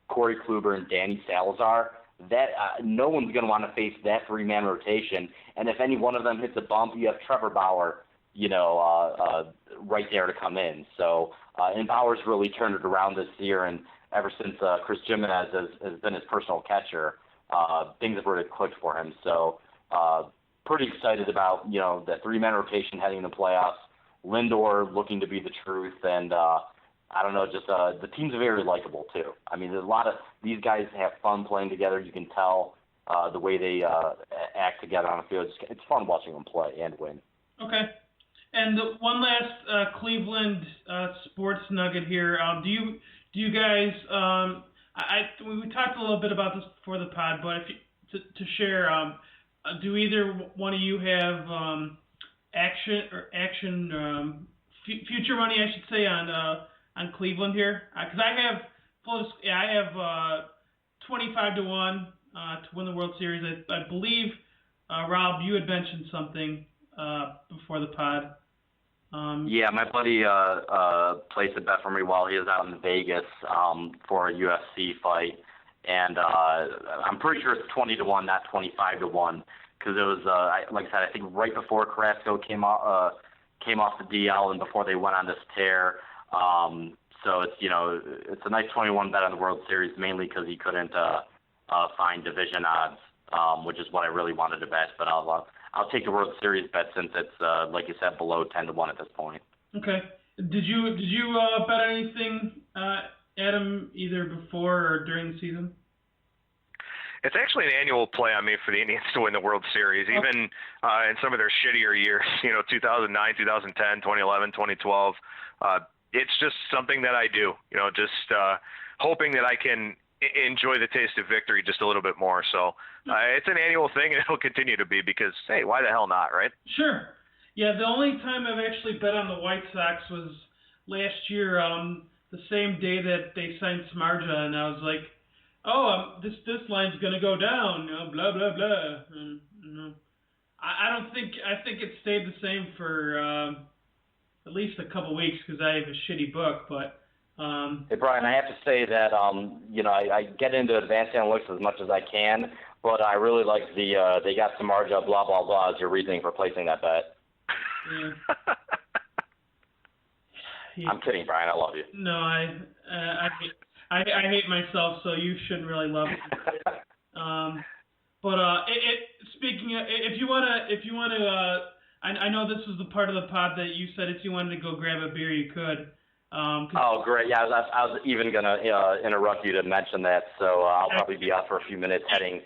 Corey Kluber, and Danny Salazar. That no one's going to want to face that 3-man rotation, and if any one of them hits a bump, you have Trevor Bauer, right there to come in. So, and Bauer's really turned it around this year, and ever since Chris Jimenez has been his personal catcher, things have really clicked for him. So, pretty excited about that 3-man rotation heading into the playoffs. Lindor looking to be the truth, and I don't know, just the team's very likable too. I mean, there's a lot of these guys have fun playing together. You can tell the way they act together on the field. It's fun watching them play and win. Okay. And one last Cleveland sports nugget here. Do you guys? We talked a little bit about this before the pod, but if to share, do either one of you have future money, I should say, on Cleveland here? Because I have 25 to 1 to win the World Series. I believe, Rob, you had mentioned something before the pod. Yeah, my buddy placed a bet for me while he was out in Vegas for a UFC fight, and I'm pretty sure it's 20-1, not 25-1, because it was like I said, I think right before Carrasco came off the DL and before they went on this tear. So it's a nice 21 bet on the World Series, mainly because he couldn't find division odds, which is what I really wanted to bet. But I'll take the World Series bet since it's like you said below 10-1 at this point. Okay. Did you bet anything, Adam, either before or during the season? It's actually an annual play on me for the Indians to win the World Series, even in some of their shittier years, 2009, 2010, 2011, 2012. It's just something that I do, just hoping that I can enjoy the taste of victory just a little bit more. So it's an annual thing, and it'll continue to be because, hey, why the hell not, right? Sure. Yeah, the only time I've actually bet on the White Sox was last year, the same day that they signed Samardzija, and I was like, this line's gonna go down, blah blah blah. I think it stayed the same for at least a couple weeks because I have a shitty book. But hey Brian, I have to say that I get into advanced analytics as much as I can, but I really like the they got Samardzija blah blah blah as your reasoning for placing that bet. Yeah. I'm kidding, Brian. I love you. No, I hate myself, so you shouldn't really love me. Speaking of, if you wanna, I know this was the part of the pod that you said if you wanted to go grab a beer, you could. Oh, great! Yeah, I was even gonna interrupt you to mention that, so I'll probably be out for a few minutes, heading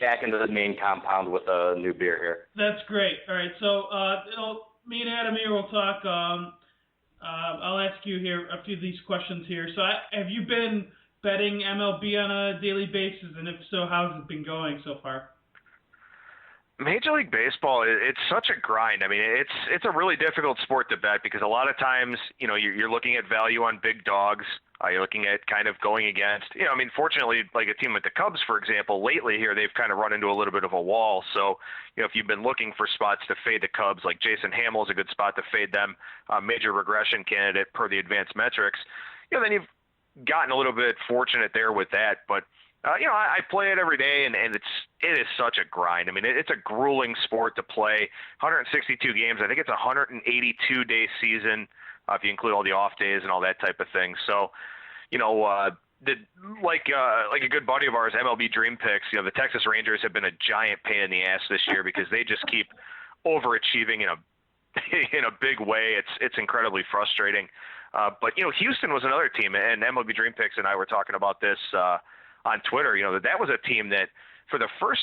back into the main compound with a new beer here. That's great. All right, so me and Adam here will talk. I'll ask you here a few of these questions here. So, have you been betting MLB on a daily basis, and if so, how's it been going so far? Major League Baseball, it's such a grind. I mean, it's a really difficult sport to bet because a lot of times, you're looking at value on big dogs. You're looking at kind of going against, fortunately, like a team like the Cubs, for example, lately here, they've kind of run into a little bit of a wall. So, if you've been looking for spots to fade the Cubs, like Jason Hamill is a good spot to fade them, major regression candidate per the advanced metrics, then you've gotten a little bit fortunate there with that. But I play it every day, and it is such a grind. I mean, it's a grueling sport to play. 162 games. I think it's a 182-day season if you include all the off days and all that type of thing. So, like a good buddy of ours, MLB Dream Picks, the Texas Rangers have been a giant pain in the ass this year because they just keep overachieving in a big way. It's incredibly frustrating. But Houston was another team, and MLB Dream Picks and I were talking about this on Twitter, that was a team that for the first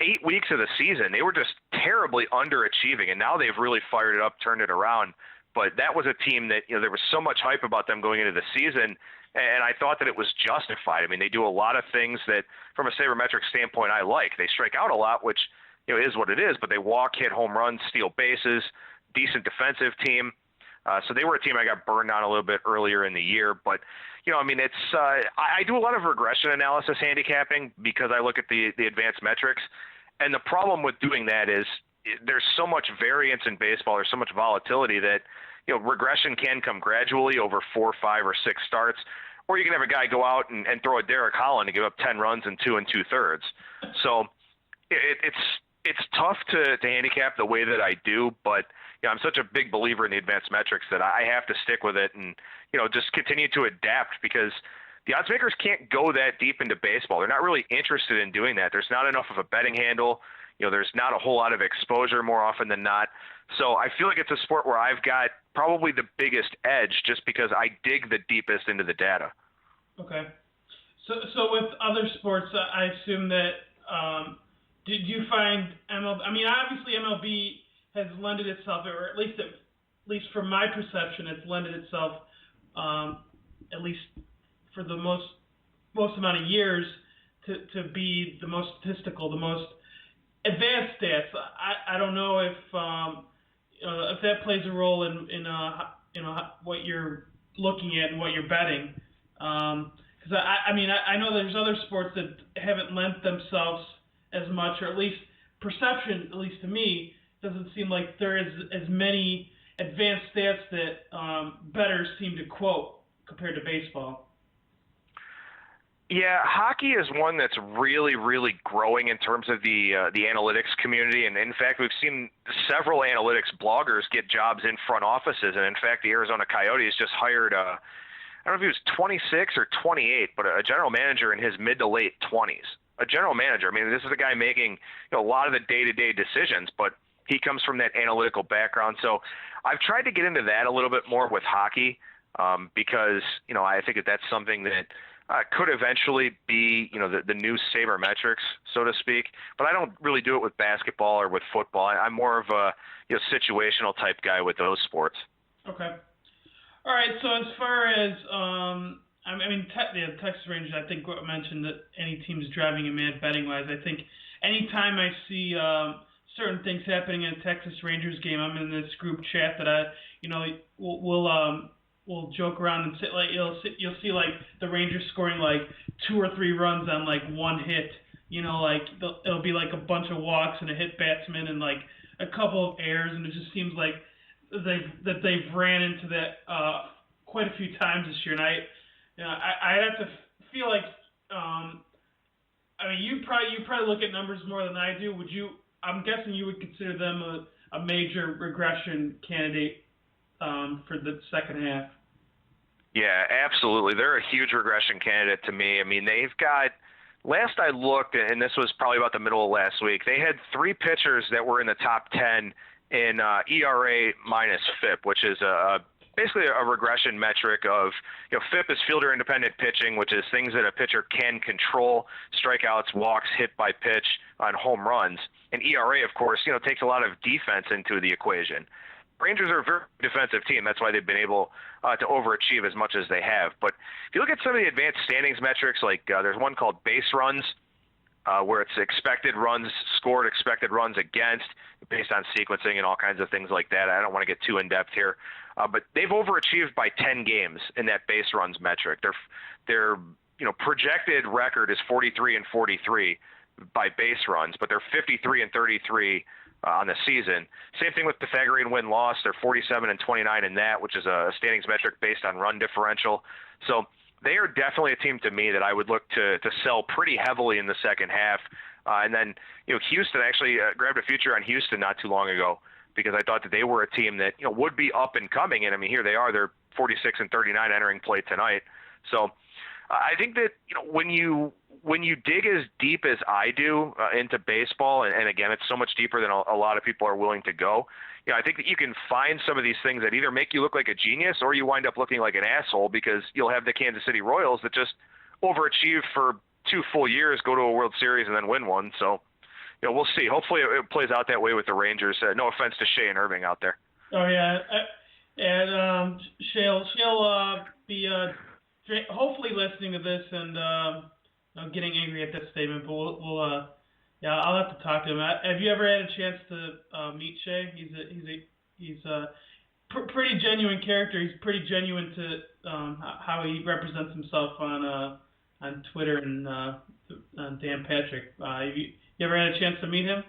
8 weeks of the season, they were just terribly underachieving, and now they've really fired it up, turned it around. But that was a team that, there was so much hype about them going into the season, and I thought that it was justified. I mean, they do a lot of things that, from a sabermetric standpoint, I like. They strike out a lot, which, is what it is, but they walk, hit home runs, steal bases, decent defensive team. So they were a team I got burned on a little bit earlier in the year, but I do a lot of regression analysis handicapping because I look at the advanced metrics, and the problem with doing that is there's so much variance in baseball, there's so much volatility that regression can come gradually over 4, 5, or 6 starts, or you can have a guy go out and throw a Derek Holland and give up 10 runs in 2 2/3. So it's tough to handicap the way that I do, but I'm such a big believer in the advanced metrics that I have to stick with it and, just continue to adapt because the odds makers can't go that deep into baseball. They're not really interested in doing that. There's not enough of a betting handle. There's not a whole lot of exposure more often than not. So I feel like it's a sport where I've got probably the biggest edge just because I dig the deepest into the data. Okay. So with other sports, I assume that did you find MLB? I mean, obviously MLB has lended itself, or at least from my perception, it's lended itself, at least for the most amount of years, to be the most statistical, the most advanced stats. I don't know if that plays a role in what you're looking at and what you're betting. Because I mean, I know there's other sports that haven't lent themselves as much, or at least perception, at least to me, doesn't seem like there is as many advanced stats that bettors seem to quote compared to baseball. Yeah, hockey is one that's really, really growing in terms of the analytics community, and in fact, we've seen several analytics bloggers get jobs in front offices. And in fact, the Arizona Coyotes just hired I don't know if he was 26 or 28, but a general manager in his mid to late 20s. A general manager. I mean, this is a guy making a lot of the day-to-day decisions, but he comes from that analytical background. So I've tried to get into that a little bit more with hockey because I think that's something that could eventually be, the new sabermetrics, so to speak. But I don't really do it with basketball or with football. I'm more of a situational type guy with those sports. Okay. All right. So as far as the Texas Rangers, I think mentioned that any team's driving you mad betting wise. I think anytime I see certain things happening in a Texas Rangers game, I'm in this group chat that we'll joke around and say, like you'll see like the Rangers scoring like 2 or 3 runs on like one hit. Like it'll be like a bunch of walks and a hit batsman and like a couple of errors, and it just seems like they've ran into that quite a few times this year. And I have to feel like you probably look at numbers more than I do. I'm guessing you would consider them a major regression candidate for the second half. Yeah, absolutely. They're a huge regression candidate to me. I mean, they've got, last I looked, and this was probably about the middle of last week, they had 3 pitchers that were in the top 10 in ERA minus FIP, which is basically a regression metric of, FIP is fielder independent pitching, which is things that a pitcher can control, strikeouts, walks, hit by pitch, on home runs. And ERA, of course, takes a lot of defense into the equation. Rangers are a very defensive team. That's why they've been able to overachieve as much as they have. But if you look at some of the advanced standings metrics, like there's one called base runs, where it's expected runs scored, expected runs against, based on sequencing and all kinds of things like that. I don't want to get too in-depth here. But they've overachieved by 10 games in that base runs metric. Their projected record is 43 and 43 by base runs, but they're 53 and 33 on the season. Same thing with Pythagorean win-loss. They're 47 and 29 in that, which is a standings metric based on run differential. So they are definitely a team to me that I would look to sell pretty heavily in the second half. And then, Houston, actually grabbed a future on Houston not too long ago because I thought that they were a team that, would be up and coming. And I mean, here they are, they're 46 and 39 entering play tonight. So I think that, when you dig as deep as I do into baseball, and again, it's so much deeper than a lot of people are willing to go, I think that you can find some of these things that either make you look like a genius or you wind up looking like an asshole because you'll have the Kansas City Royals that just overachieved for 2 full years, go to a World Series, and then win one. So, we'll see. Hopefully it plays out that way with the Rangers. No offense to Shea and Irving out there. Oh, yeah. And she'll be hopefully listening to this and getting angry at this statement, but I'll have to talk to him. Have you ever had a chance to meet Shea? He's a pretty genuine character. He's pretty genuine to how he represents himself on Twitter and Dan Patrick. You ever had a chance to meet him?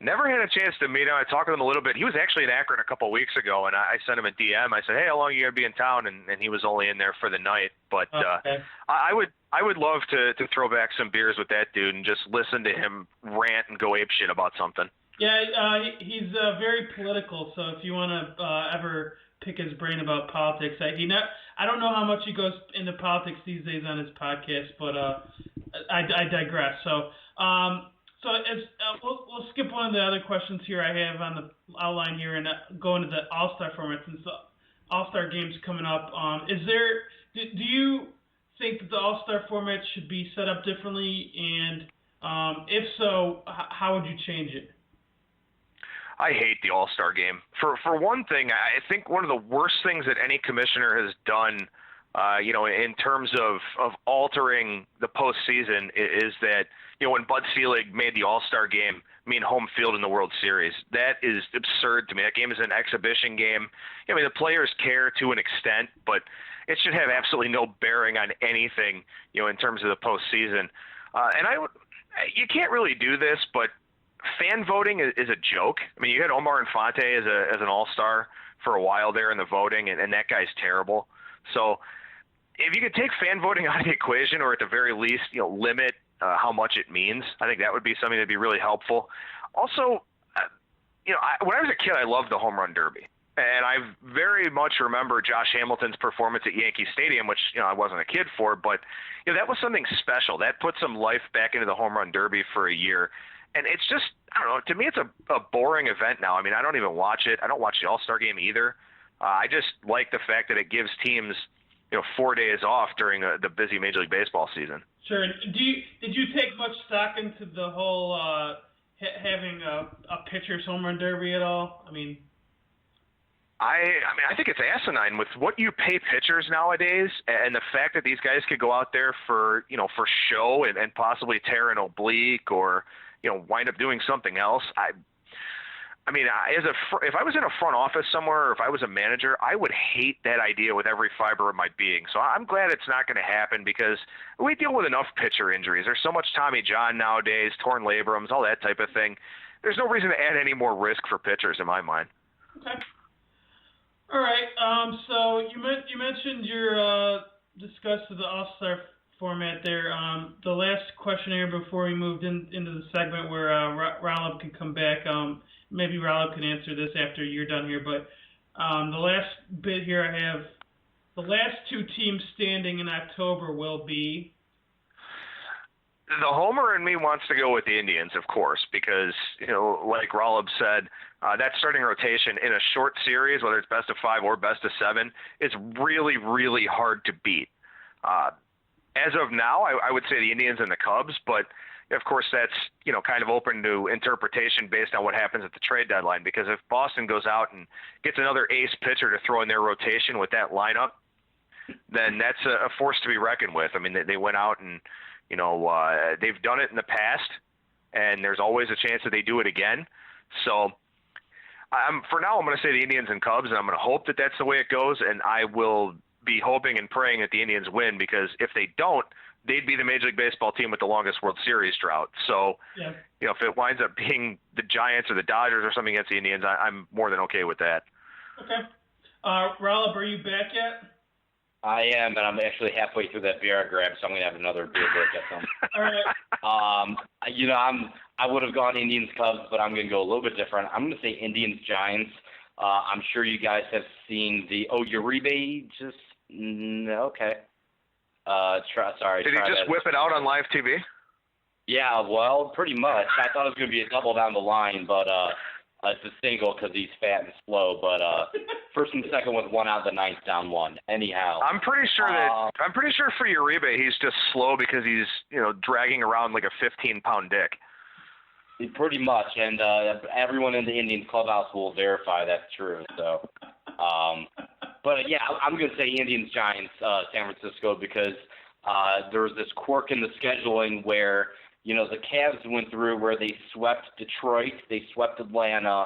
Never had a chance to meet him. I talked to him a little bit. He was actually in Akron a couple of weeks ago, and I sent him a DM. I said, "Hey, how long are you gonna be in town?" And he was only in there for the night. But okay. I would love to throw back some beers with that dude and just listen to him rant and go apeshit about something. Yeah, he's very political. So if you want to ever pick his brain about politics, I don't know how much he goes into politics these days on his podcast, but I digress. So. We'll skip one of the other questions here I have on the outline here and go into the All-Star format since the All-Star game's coming up. Do you think that the All-Star format should be set up differently? And if so, how would you change it? I hate the All-Star game. For one thing, I think one of the worst things that any commissioner has done, in terms of altering the postseason is that, when Bud Selig made the All-Star game mean home field in the World Series. That is absurd to me. That game is an exhibition game. I mean, the players care to an extent, but it should have absolutely no bearing on anything, in terms of the postseason. You can't really do this, but fan voting is a joke. I mean, you had Omar Infante as an all-star for a while there in the voting, and that guy's terrible. So if you could take fan voting out of the equation, or at the very least, limit how much it means, I think that would be something that'd be really helpful. Also, when I was a kid, I loved the home run derby. And I very much remember Josh Hamilton's performance at Yankee Stadium, which, I wasn't a kid for, but that was something special. That put some life back into the home run derby for a year. And it's just, I don't know, to me it's a boring event now. I mean, I don't even watch it. I don't watch the All-Star game either. I just like the fact that it gives teams, 4 days off during the busy Major League Baseball season. Sure. Did you take much stock into the whole having a pitcher's home run derby at all? I mean, I think it's asinine with what you pay pitchers nowadays, and the fact that these guys could go out there for show and possibly tear an oblique or wind up doing something else. If I was in a front office somewhere, or if I was a manager, I would hate that idea with every fiber of my being. So I'm glad it's not going to happen, because we deal with enough pitcher injuries. There's so much Tommy John nowadays, torn labrums, all that type of thing. There's no reason to add any more risk for pitchers in my mind. Okay. All right. So you mentioned your discuss of the All-Star format there. The last question here before we moved into the segment where Rolub can come back. Maybe Rolub can answer this after you're done here. But the last bit here I have, the last two teams standing in October will be. The homer in me wants to go with the Indians, of course, because, like Rolub said, that starting rotation in a short series, whether it's best of 5 or best of 7, is really, really hard to beat. As of now, I would say the Indians and the Cubs, but of course that's, kind of open to interpretation based on what happens at the trade deadline, because if Boston goes out and gets another ace pitcher to throw in their rotation with that lineup, then that's a force to be reckoned with. I mean, they went out and, they've done it in the past, and there's always a chance that they do it again. So for now, I'm going to say the Indians and Cubs, and I'm going to hope that that's the way it goes, and I will be hoping and praying that the Indians win, because if they don't, they'd be the Major League Baseball team with the longest World Series drought. So, yeah. If it winds up being the Giants or the Dodgers or something against the Indians, I'm more than okay with that. Okay. Rolub, are you back yet? I am, and I'm actually halfway through that beer I grabbed, so I'm going to have another beer break at some. All right. I would have gone Indians Cubs, but I'm going to go a little bit different. I'm going to say Indians Giants. I'm sure you guys have seen Uribe just okay. Did he just whip it out on live TV? Yeah, well, pretty much. I thought it was going to be a double down the line, but it's a single because he's fat and slow. But first and second with 1 out of the 9th, down 1. Anyhow, I'm pretty sure for Uribe he's just slow because he's dragging around like a 15-pound dick. Pretty much, and everyone in the Indians clubhouse will verify that's true. So, but yeah, I'm going to say Indians Giants, San Francisco, because there was this quirk in the scheduling where the Cavs went through where they swept Detroit, they swept Atlanta,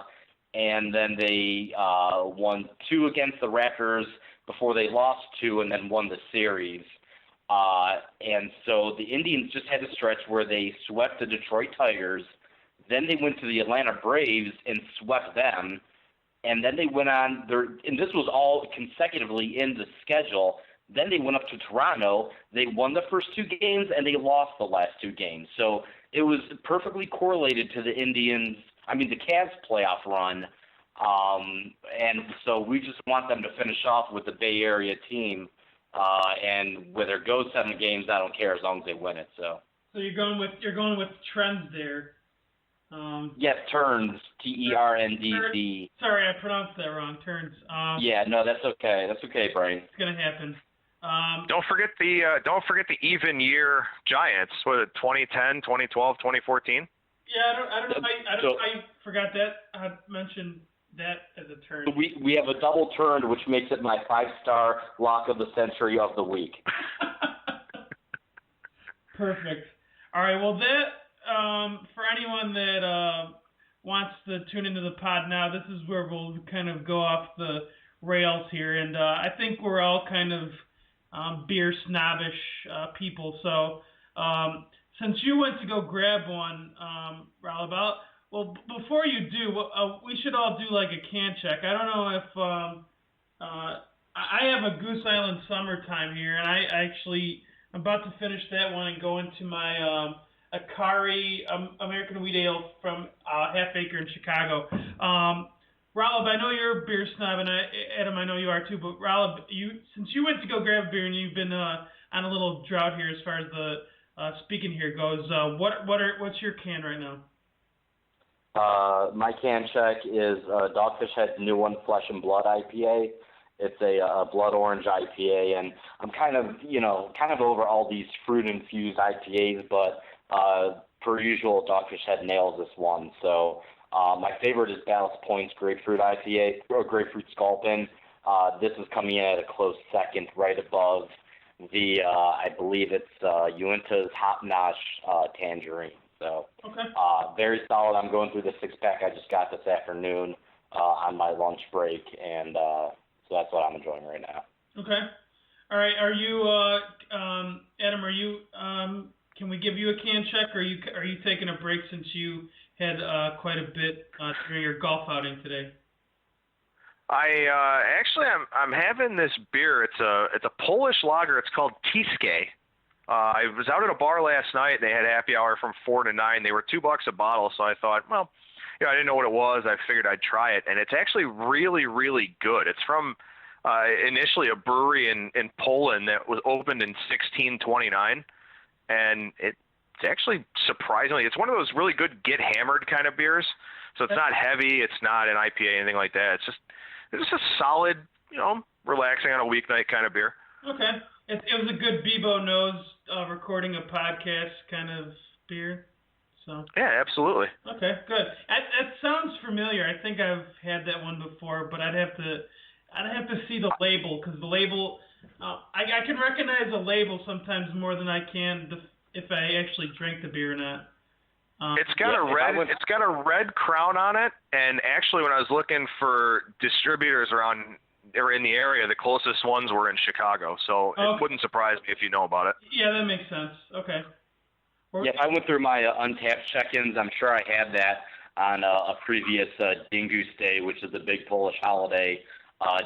and then they won 2 against the Raptors before they lost 2 and then won the series. And so the Indians just had a stretch where they swept the Detroit Tigers. Then they went to the Atlanta Braves and swept them, and then they went on and this was all consecutively in the schedule. Then they went up to Toronto. They won the first 2 games, and they lost the last 2 games. So it was perfectly correlated to the Cavs playoff run. And so we just want them to finish off with the Bay Area team. And whether it goes 7 games, I don't care as long as they win it. So you're going with trends there. Yes, turns, T-E-R-N-D-Z. Sorry, I pronounced that wrong. Turns. Yeah, no, that's okay. That's okay, Brian. It's gonna happen. Don't forget the even year Giants. Was it 2010, 2012, 2014? Yeah, I don't know. I forgot that. I mentioned that as a turn. We have a double turn, which makes it my 5-star lock of the century of the week. Perfect. All right. Well, for anyone that wants to tune into the pod now, this is where we'll kind of go off the rails here, and I think we're all kind of beer snobbish people. So since you went to go grab one, Rolub, before you do, we should all do like a can check. I don't know if I have a Goose Island Summertime here, and I'm about to finish that one and go into my Akari American Wheat Ale from Half Acre in Chicago. Rolub, I know you're a beer snob, and Adam, I know you are too. But Rolub, since you went to go grab a beer and you've been on a little drought here as far as the speaking here goes, what's your can right now? My can check is Dogfish Head's new one, Flesh and Blood IPA. It's a blood orange IPA, and I'm kind of over all these fruit infused IPAs, but per usual, Dogfish Head nails this one. So my favorite is Ballast Point's Grapefruit IPA or Grapefruit Sculpin. This is coming in at a close second, right above the I believe it's Uinta's Hop Notch Tangerine. So okay. Very solid. I'm going through the 6-pack I just got this afternoon on my lunch break, and so that's what I'm enjoying right now. Okay. All right. Are you Adam? Are you? Can we give you a can check, or are you taking a break since you had quite a bit during your golf outing today? I'm having this beer. It's a Polish lager. It's called Tiske. I was out at a bar last night. They had happy hour from 4 to 9. They were $2 a bottle, so I thought, well, I didn't know what it was. I figured I'd try it, and it's actually really, really good. It's from initially a brewery in Poland that was opened in 1629, and it's actually surprisingly, it's one of those really good get hammered kind of beers. So it's not heavy, it's not an IPA, anything like that. It's just a solid, relaxing on a weeknight kind of beer. Okay, it was a good Bebo knows recording a podcast kind of beer. So. Yeah, absolutely. Okay, good. That sounds familiar. I think I've had that one before, but I'd have to see the label, because the label, I can recognize a label sometimes more than I can if I actually drink the beer or not. It's got a red crown on it, and actually when I was looking for distributors in the area, the closest ones were in Chicago, so it wouldn't surprise me if you know about it. Yeah, that makes sense. Okay. Yeah, if I went through my Untapped check-ins, I'm sure I had that on a previous Dingus Day, which is the big Polish holiday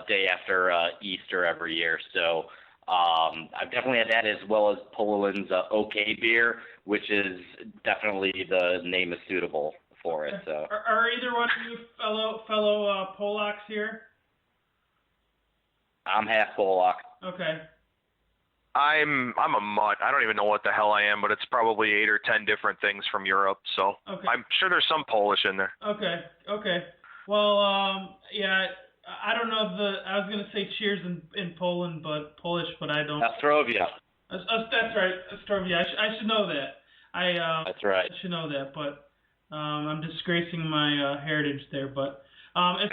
day after Easter every year. So I've definitely had that, as well as Poland's OK beer, which is definitely the name is suitable for it. So. Are either one of you fellow Polacks here? I'm half Polak. Okay. I'm a mutt. I don't even know what the hell I am, but it's probably 8 or 10 different things from Europe. So okay. I'm sure there's some Polish in there. Okay. Well, yeah, I don't know I was gonna say cheers in Poland, but Polish, but I don't. Ostrovia. That's right, Ostrovia. I should know that. That's right. I should know that, but I'm disgracing my heritage there. But as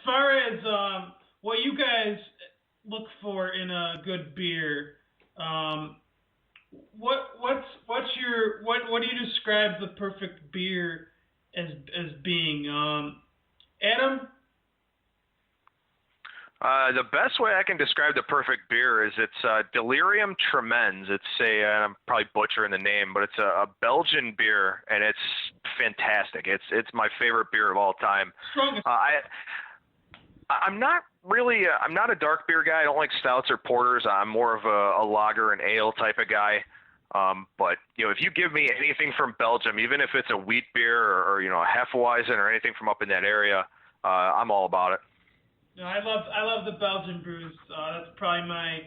far as what you guys look for in a good beer. What do you describe the perfect beer as being? Adam? The best way I can describe the perfect beer is it's Delirium Tremens. It's I'm probably butchering the name, but it's a Belgian beer, and it's fantastic. It's my favorite beer of all time. Strongest. I'm not a dark beer guy. I don't like stouts or porters. I'm more of a lager and ale type of guy. But if you give me anything from Belgium, even if it's a wheat beer or a Hefeweizen or anything from up in that area, I'm all about it. No, I love the Belgian brews. That's probably my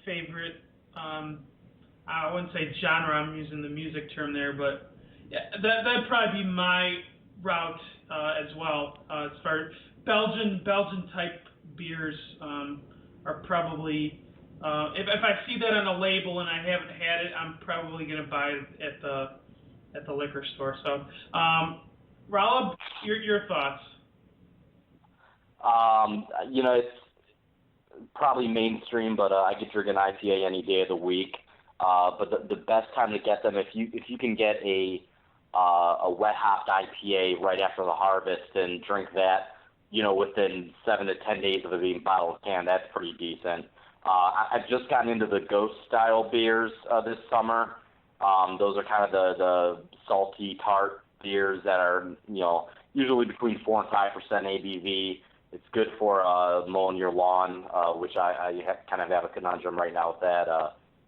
favorite. I wouldn't say genre. I'm using the music term there, but yeah, that'd probably be my route as well. As far as Belgian type beers are probably if I see that on a label and I haven't had it, I'm probably gonna buy it at the liquor store. So, Rolub, your thoughts? It's probably mainstream, but I could drink an IPA any day of the week. But the best time to get them, if you can get a wet hopped IPA right after the harvest and drink that, within 7 to 10 days of it being bottled canned, that's pretty decent. I've just gotten into the ghost style beers this summer. Those are kind of the salty, tart beers that are, usually between 4 and 5% ABV. It's good for mowing your lawn, which I kind of have a conundrum right now with that,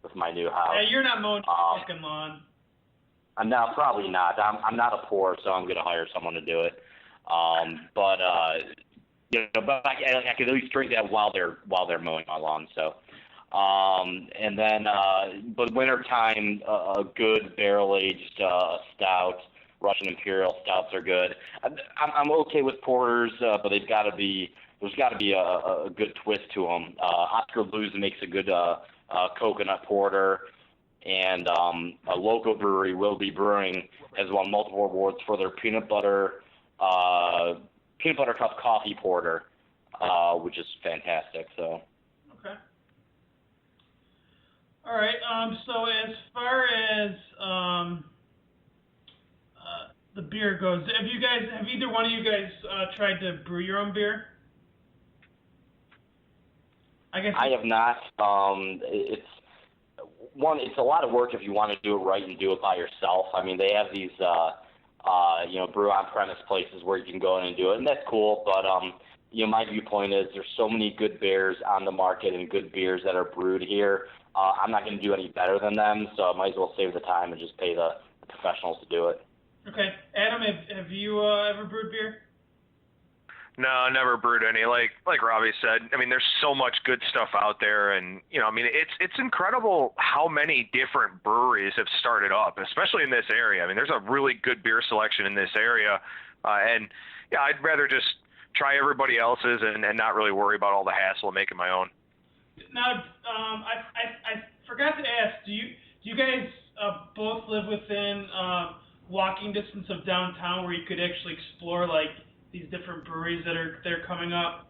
with my new house. Yeah, you're not mowing your fucking lawn. No, probably not. I'm not a pour, so I'm going to hire someone to do it. But I can at least drink that while they're mowing my lawn. So, and then, but wintertime, a good barrel-aged stout, Russian Imperial stouts are good. I'm okay with porters, but there's got to be a good twist to them. Oscar Blues makes a good coconut porter, and a local brewery, Will Be Brewing, has won multiple awards for their peanut butter cup coffee porter, which is fantastic. So. Okay. All right. So as far as the beer goes, have either one of you guys tried to brew your own beer? I guess I have not. It's a lot of work if you want to do it right and do it by yourself. I mean, they have these, brew on-premise places where you can go in and do it, and that's cool. But my viewpoint is there's so many good beers on the market and good beers that are brewed here. I'm not going to do any better than them, so I might as well save the time and just pay the professionals to do it. Okay, Adam, have you ever brewed beer? No, I never brewed any. Like Robbie said, I mean, there's so much good stuff out there, and it's incredible how many different breweries have started up, especially in this area. I mean, there's a really good beer selection in this area, and I'd rather just try everybody else's and not really worry about all the hassle of making my own. Now, I forgot to ask, do you guys both live within walking distance of downtown where you could actually explore like these different breweries that are coming up?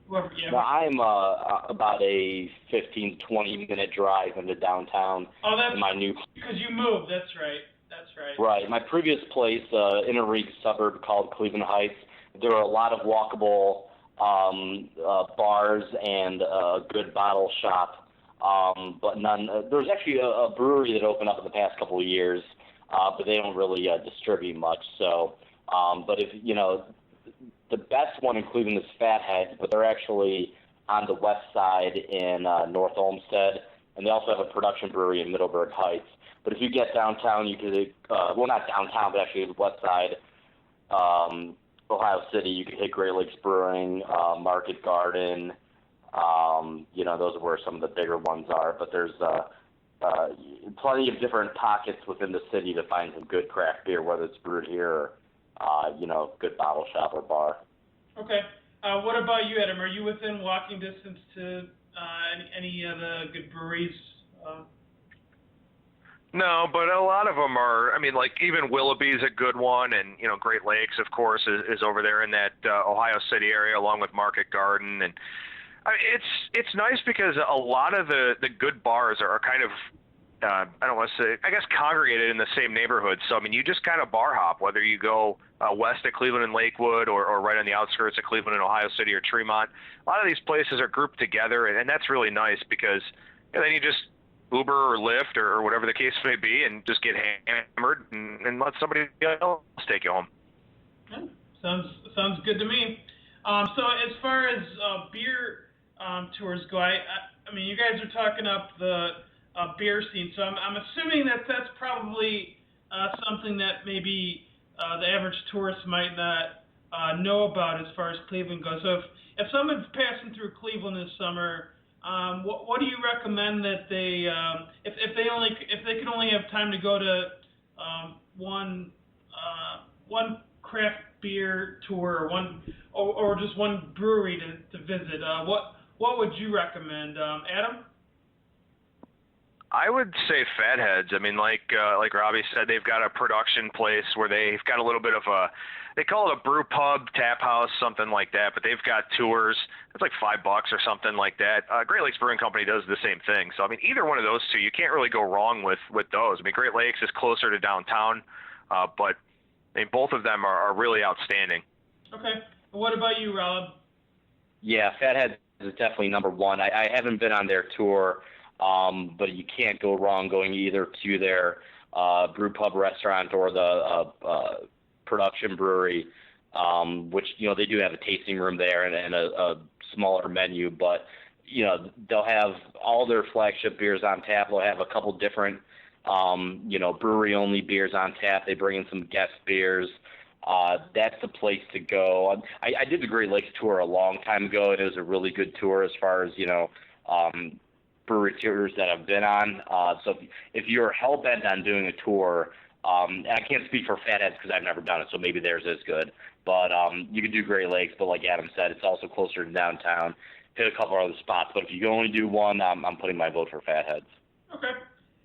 Well, I'm about a 15 to 20 minute drive into downtown. Oh, that's my new because you moved. That's right. Right. My previous place, in a Reed suburb called Cleveland Heights, there were a lot of walkable bars and a good bottle shop. But none. There was actually a brewery that opened up in the past couple of years, but they don't really distribute much. So, but if the best one in Cleveland is Fathead, but they're actually on the west side in North Olmsted, and they also have a production brewery in Middleburg Heights. But if you get downtown, you could not downtown, but actually the west side, Ohio City, you could hit Great Lakes Brewing, Market Garden. Those are where some of the bigger ones are, but there's plenty of different pockets within the city to find some good craft beer, whether it's brewed here or, good bottle shop or bar. Okay. What about you, Adam? Are you within walking distance to any of the good breweries? No, but a lot of them are. I mean, like even Willoughby's a good one, and Great Lakes, of course, is over there in that Ohio City area, along with Market Garden, and it's nice because a lot of the good bars are kind of I don't want to say, I guess, congregated in the same neighborhood. So I mean, you just kind of bar hop, whether you go west of Cleveland and Lakewood, or right on the outskirts of Cleveland and Ohio City or Tremont. A lot of these places are grouped together, and that's really nice because then you just Uber or Lyft or whatever the case may be, and just get hammered and let somebody else take you home. Yeah, sounds good to me. So as far as beer tours go, I mean, you guys are talking up the beer scene, so I'm assuming that's probably something that maybe the average tourist might not know about as far as Cleveland goes. So if someone's passing through Cleveland this summer, what do you recommend that they, if they can only have time to go to one craft beer tour, or just one brewery to visit, what would you recommend, Adam? I would say Fatheads. I mean, like Robbie said, they've got a production place where they've got a little bit of they call it a brew pub, tap house, something like that, but they've got tours. It's like $5 or something like that. Great Lakes Brewing Company does the same thing. So, I mean, either one of those two, you can't really go wrong with those. I mean, Great Lakes is closer to downtown, but I mean, both of them are really outstanding. Okay. What about you, Rolub? Yeah, Fathead's is definitely number one. I haven't been on their tour, but you can't go wrong going either to their brew pub restaurant or the production brewery, which, they do have a tasting room there and a smaller menu, but, they'll have all their flagship beers on tap. They'll have a couple different, brewery-only beers on tap. They bring in some guest beers. That's the place to go. I did the Great Lakes tour a long time ago, and it was a really good tour as far as, brewery tours that I've been on. So if you're hell-bent on doing a tour, and I can't speak for Fatheads because I've never done it, so maybe theirs is good. But you can do Great Lakes, but like Adam said, it's also closer to downtown. Hit a couple other spots, but if you can only do one, I'm putting my vote for Fatheads. Okay.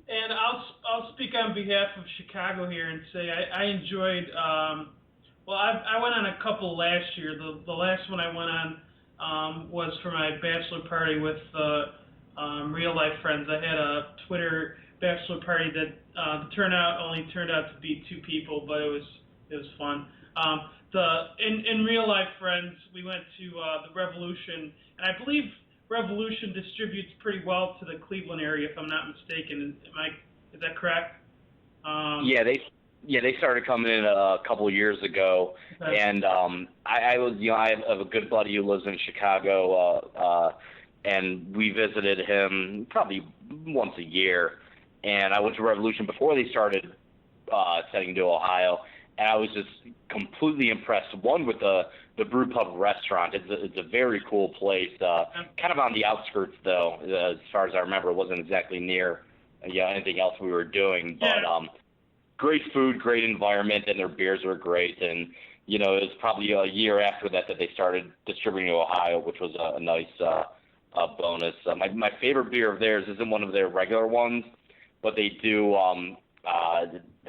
And I'll speak on behalf of Chicago here and say I enjoyed. I went on a couple last year. The last one I went on was for my bachelor party with real life friends. I had a Twitter bachelor party that the turnout only turned out to be 2 people, but it was fun. In real life friends, we went to the Revolution, and I believe Revolution distributes pretty well to the Cleveland area, if I'm not mistaken. Is that correct? They started coming in a couple of years ago, okay. And I have a good buddy who lives in Chicago, and we visited him probably once a year. And I went to Revolution before they started sending to Ohio, and I was just completely impressed. One, with the brew pub restaurant. It's a very cool place. Kind of on the outskirts, though, as far as I remember. It wasn't exactly near anything else we were doing. But great food, great environment, and their beers were great. And it was probably a year after that they started distributing to Ohio, which was a nice bonus. My favorite beer of theirs isn't one of their regular ones, but they do.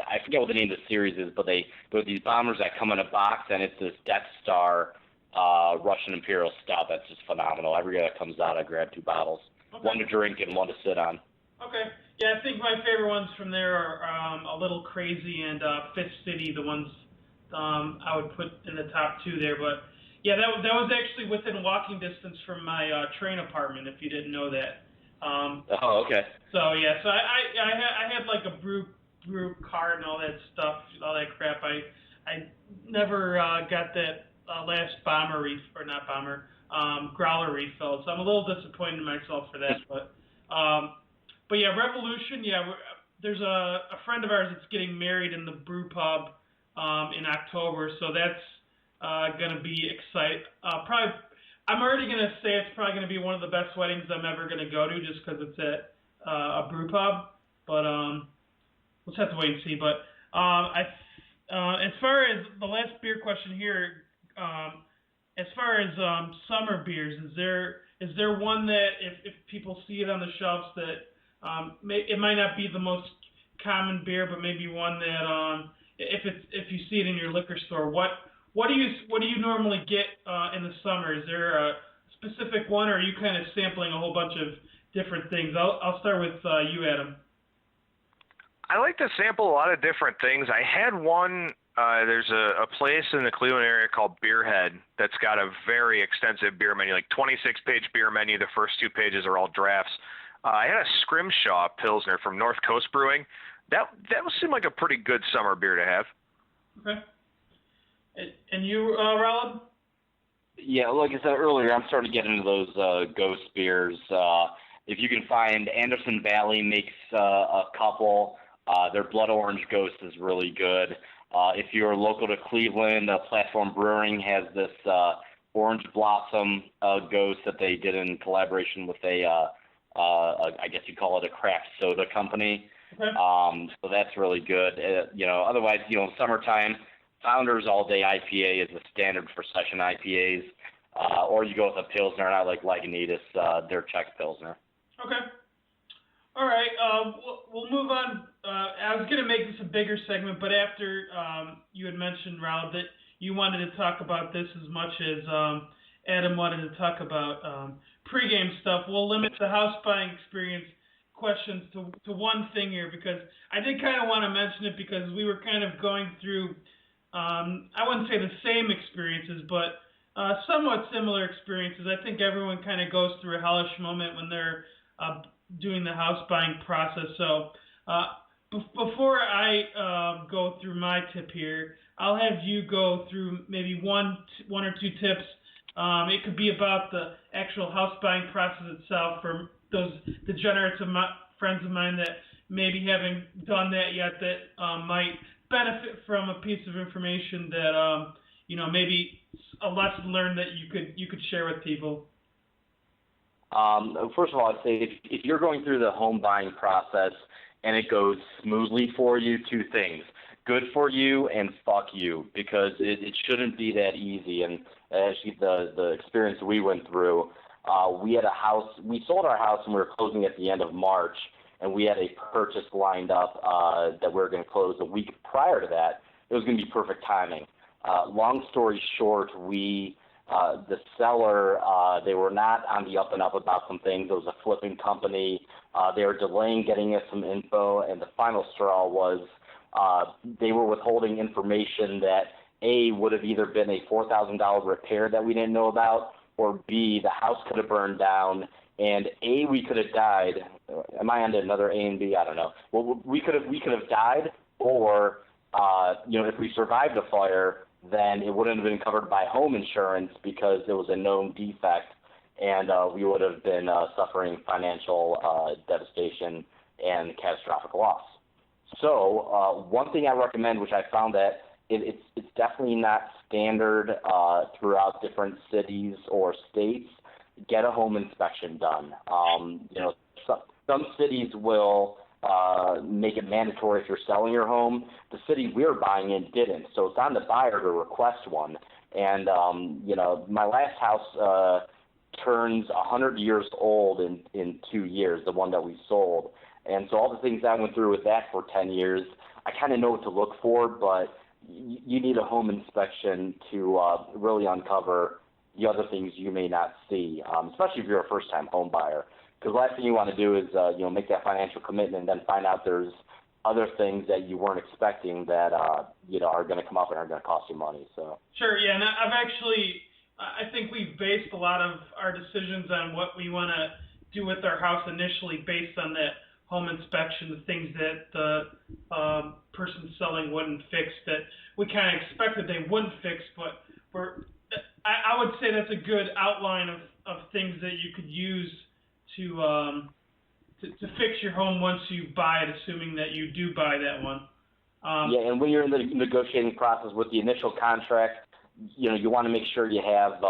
I forget what the name of the series is, but they're these bombers that come in a box, and it's this Death Star Russian Imperial Stout that's just phenomenal. Every year that comes out, I grab 2 bottles, okay. One to drink and one to sit on. Okay. Yeah, I think my favorite ones from there are A Little Crazy and Fifth City, the ones I would put in the top 2 there. But yeah, that was actually within walking distance from my train apartment, if you didn't know that. Okay. So yeah, I had like a brew card and all that stuff, all that crap. I never got that last growler refill, so I'm a little disappointed in myself for that. But yeah, Revolution. Yeah, there's a friend of ours that's getting married in the brew pub in October, so that's gonna be exciting. Probably, I'm already gonna say it's probably gonna be one of the best weddings I'm ever gonna go to, just because it's at a brew pub. But we'll just have to wait and see. But as far as the last beer question here, as far as summer beers, is there one that if people see it on the shelves that it might not be the most common beer, but maybe one that if you see it in your liquor store, what do you normally get in the summer? Is there a specific one, or are you kind of sampling a whole bunch of different things? I'll start with you, Adam. I like to sample a lot of different things. I had one, there's a place in the Cleveland area called Beerhead that's got a very extensive beer menu, like 26-page beer menu. The first 2 pages are all drafts. I had a Scrimshaw Pilsner from North Coast Brewing. That would seem like a pretty good summer beer to have. Okay. And you, Rolub? Yeah, like I said earlier, I'm starting to get into those ghost beers. If you can find, Anderson Valley makes a couple. Their Blood Orange Ghost is really good. If you're local to Cleveland, Platform Brewing has this Orange Blossom Ghost that they did in collaboration with I guess you call it a craft soda company. Okay. So that's really good. Otherwise, summertime, Founders All Day IPA is the standard for session IPAs. Or you go with a Pilsner, and I like Lagunitas, their Czech Pilsner. Okay. All right. We'll move on. I was going to make this a bigger segment, but after you had mentioned, Rolub, that you wanted to talk about this as much as Adam wanted to talk about pregame stuff, we'll limit the house buying experience questions to one thing here, because I did kind of want to mention it because we were kind of going through, I wouldn't say the same experiences, but somewhat similar experiences. I think everyone kind of goes through a hellish moment when they're doing the house buying process. So before I go through my tip here, I'll have you go through maybe one or two tips. It could be about the actual house buying process itself for those degenerates of friends of mine that maybe haven't done that yet, that might benefit from a piece of information that maybe a lesson learned that you could share with people. First of all, I'd say if you're going through the home buying process and it goes smoothly for you, two things: good for you and fuck you, because it shouldn't be that easy. And actually, the experience we went through, we had a house. We sold our house and we were closing at the end of March, and we had a purchase lined up that we were going to close a week prior to that. It was going to be perfect timing. Long story short, the seller, they were not on the up and up about some things. It was a flipping company. They were delaying getting us some info, and the final straw was they were withholding information that A, would have either been a $4,000 repair that we didn't know about, or B, the house could have burned down, and A, we could have died. Am I on to another A and B? I don't know. Well, we could have died, or if we survived the fire, then it wouldn't have been covered by home insurance because it was a known defect, and we would have been suffering financial devastation and catastrophic loss. So one thing I recommend, which I found that it's definitely not standard throughout different cities or states, get a home inspection done. Some cities will make it mandatory if you're selling your home. The city we're buying in didn't, so it's on the buyer to request one. And my last house turns 100 years old in 2 years, the one that we sold. And so all the things I went through with that for 10 years, I kind of know what to look for, but you need a home inspection to really uncover the other things you may not see, especially if you're a first-time home buyer. Because the last thing you want to do is, make that financial commitment and then find out there's other things that you weren't expecting that, are going to come up and are going to cost you money. So. Sure, yeah, and I think we've based a lot of our decisions on what we want to do with our house initially based on that home inspection, the things that the person selling wouldn't fix that we kind of expected they wouldn't fix, but I would say that's a good outline of things that you could use to fix your home once you buy it, assuming that you do buy that one. And when you're in the negotiating process with the initial contract, you want to make sure you have,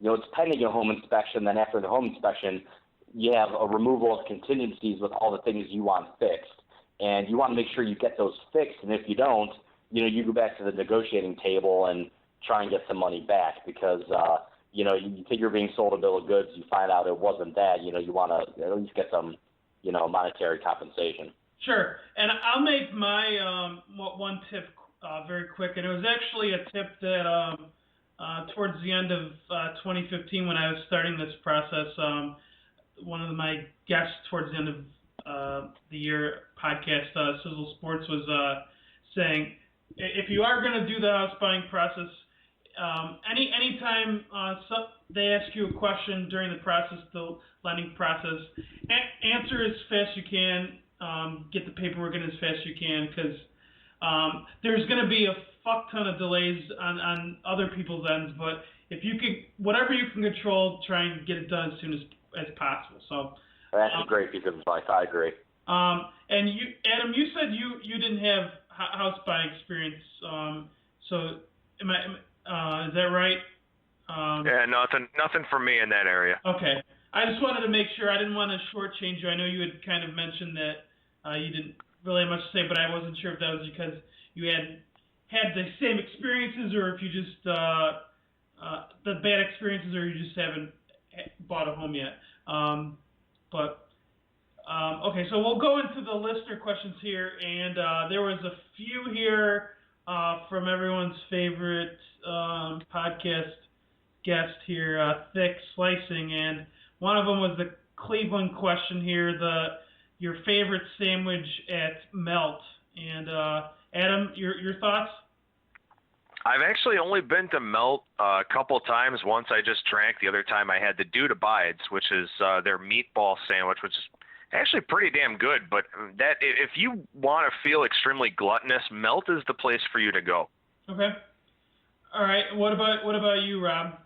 it's pending a home inspection. Then after the home inspection, you have a removal of contingencies with all the things you want fixed, and you want to make sure you get those fixed. And if you don't, you go back to the negotiating table and try and get some money back because. You think you're being sold a bill of goods, you find out it wasn't that, you want to at least get some, monetary compensation. Sure. And I'll make my one tip very quick. And it was actually a tip that towards the end of 2015 when I was starting this process, one of my guests towards the end of the year podcast, Sizzle Sports, was saying, if you are going to do the house buying process, anytime they ask you a question during the process, the lending process, answer as fast as you can, get the paperwork in as fast as you can, because there's going to be a fuck ton of delays on other people's ends, but if you could, whatever you can control, try and get it done as soon as possible. So that's a great piece of advice. I agree. And you, Adam, you said you didn't have house buying experience, so is that right? Yeah, nothing for me in that area. Okay. I just wanted to make sure. I didn't want to shortchange you. I know you had kind of mentioned that you didn't really have much to say, but I wasn't sure if that was because you had the same experiences or if you just the bad experiences or you just haven't bought a home yet. Okay, so we'll go into the listener questions here, and there was a few here from everyone's favorite podcast guest here, Thick Slicing, and one of them was the Cleveland question here, your favorite sandwich at Melt. And Adam, your thoughts? I've actually only been to Melt a couple times. Once I just drank. The other time I had the Dude Abides, which is their meatball sandwich, which is actually pretty damn good. But that if you want to feel extremely gluttonous, Melt is the place for you to go. Okay. All right. What about you, Rob?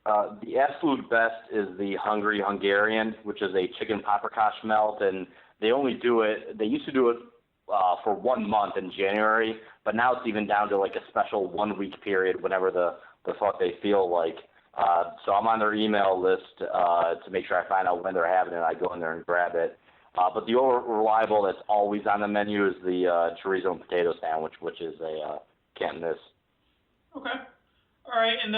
The absolute best is the Hungry Hungarian, which is a chicken paprikash melt, and they used to do it for 1 month in January, but now it's even down to like a special 1 week period whenever the fuck they feel like. So I'm on their email list to make sure I find out when they're having it. I go in there and grab it. But the reliable that's always on the menu is the chorizo and potato sandwich, which is a can't miss. Okay. All right, and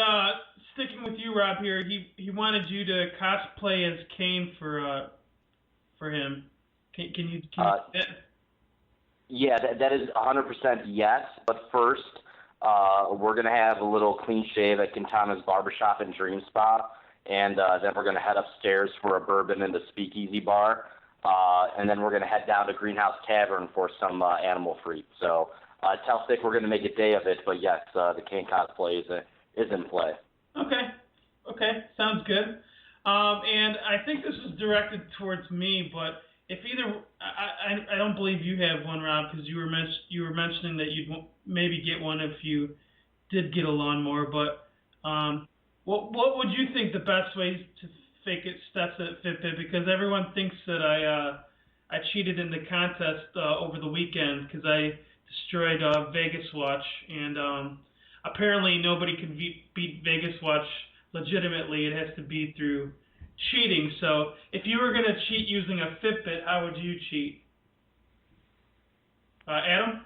sticking with you, Rob. Here, he wanted you to cosplay as Kane for him. Can you? Yeah, that is 100% yes. But first, we're gonna have a little clean shave at Quintana's Barbershop and Dream Spa, and then we're gonna head upstairs for a bourbon in the Speakeasy Bar, and then we're gonna head down to Greenhouse Tavern for some animal fruit. So tell Stick we're gonna make a day of it. But yes, the Kane cosplay is in play. Okay, sounds good. And I think this is directed towards me, but if either, I don't believe you have one, Rob, because you were mentioning that you'd maybe get one if you did get a lawnmower. But what would you think the best way to fake it steps at Fitbit? Because everyone thinks that I cheated in the contest over the weekend because I destroyed Vegas Watch, and apparently nobody can beat Vegas Watch legitimately. It has to be through cheating. So if you were going to cheat using a Fitbit, how would you cheat? Adam?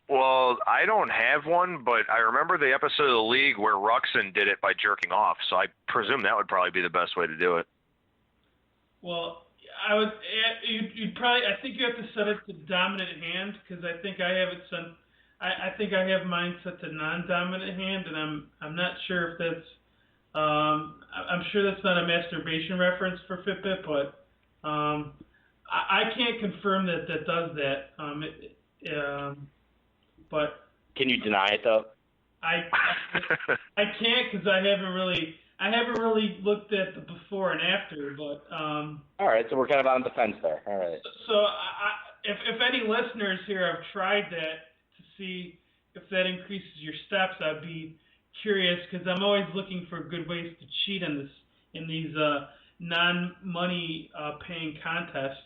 Well, I don't have one, but I remember the episode of The League where Ruxin did it by jerking off, so I presume that would probably be the best way to do it. Well, you'd probably, I think you have to set it to dominant hand, because I think I have it set, I think I have mine set to non-dominant hand, and I'm not sure if that's, I'm sure that's not a masturbation reference for Fitbit, but I can't confirm that does that. But can you deny it though? I can't, because I haven't really looked at the before and after. But all right, so we're kind of on the fence there. All right. So if any listeners here have tried that to see if that increases your steps, I'd be curious, because I'm always looking for good ways to cheat in these non-money paying contests.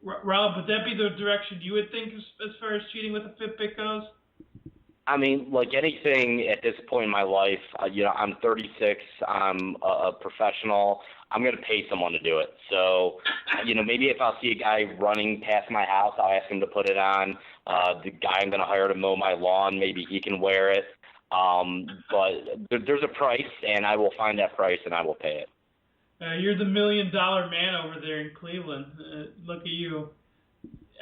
Rob, would that be the direction you would think as far as cheating with a Fitbit goes? I mean, like anything at this point in my life, I'm 36. I'm a professional. I'm going to pay someone to do it. So, maybe if I'll see a guy running past my house, I'll ask him to put it on. The guy I'm going to hire to mow my lawn, maybe he can wear it. But there's a price, and I will find that price, and I will pay it. You're the $1 million man over there in Cleveland. Look at you.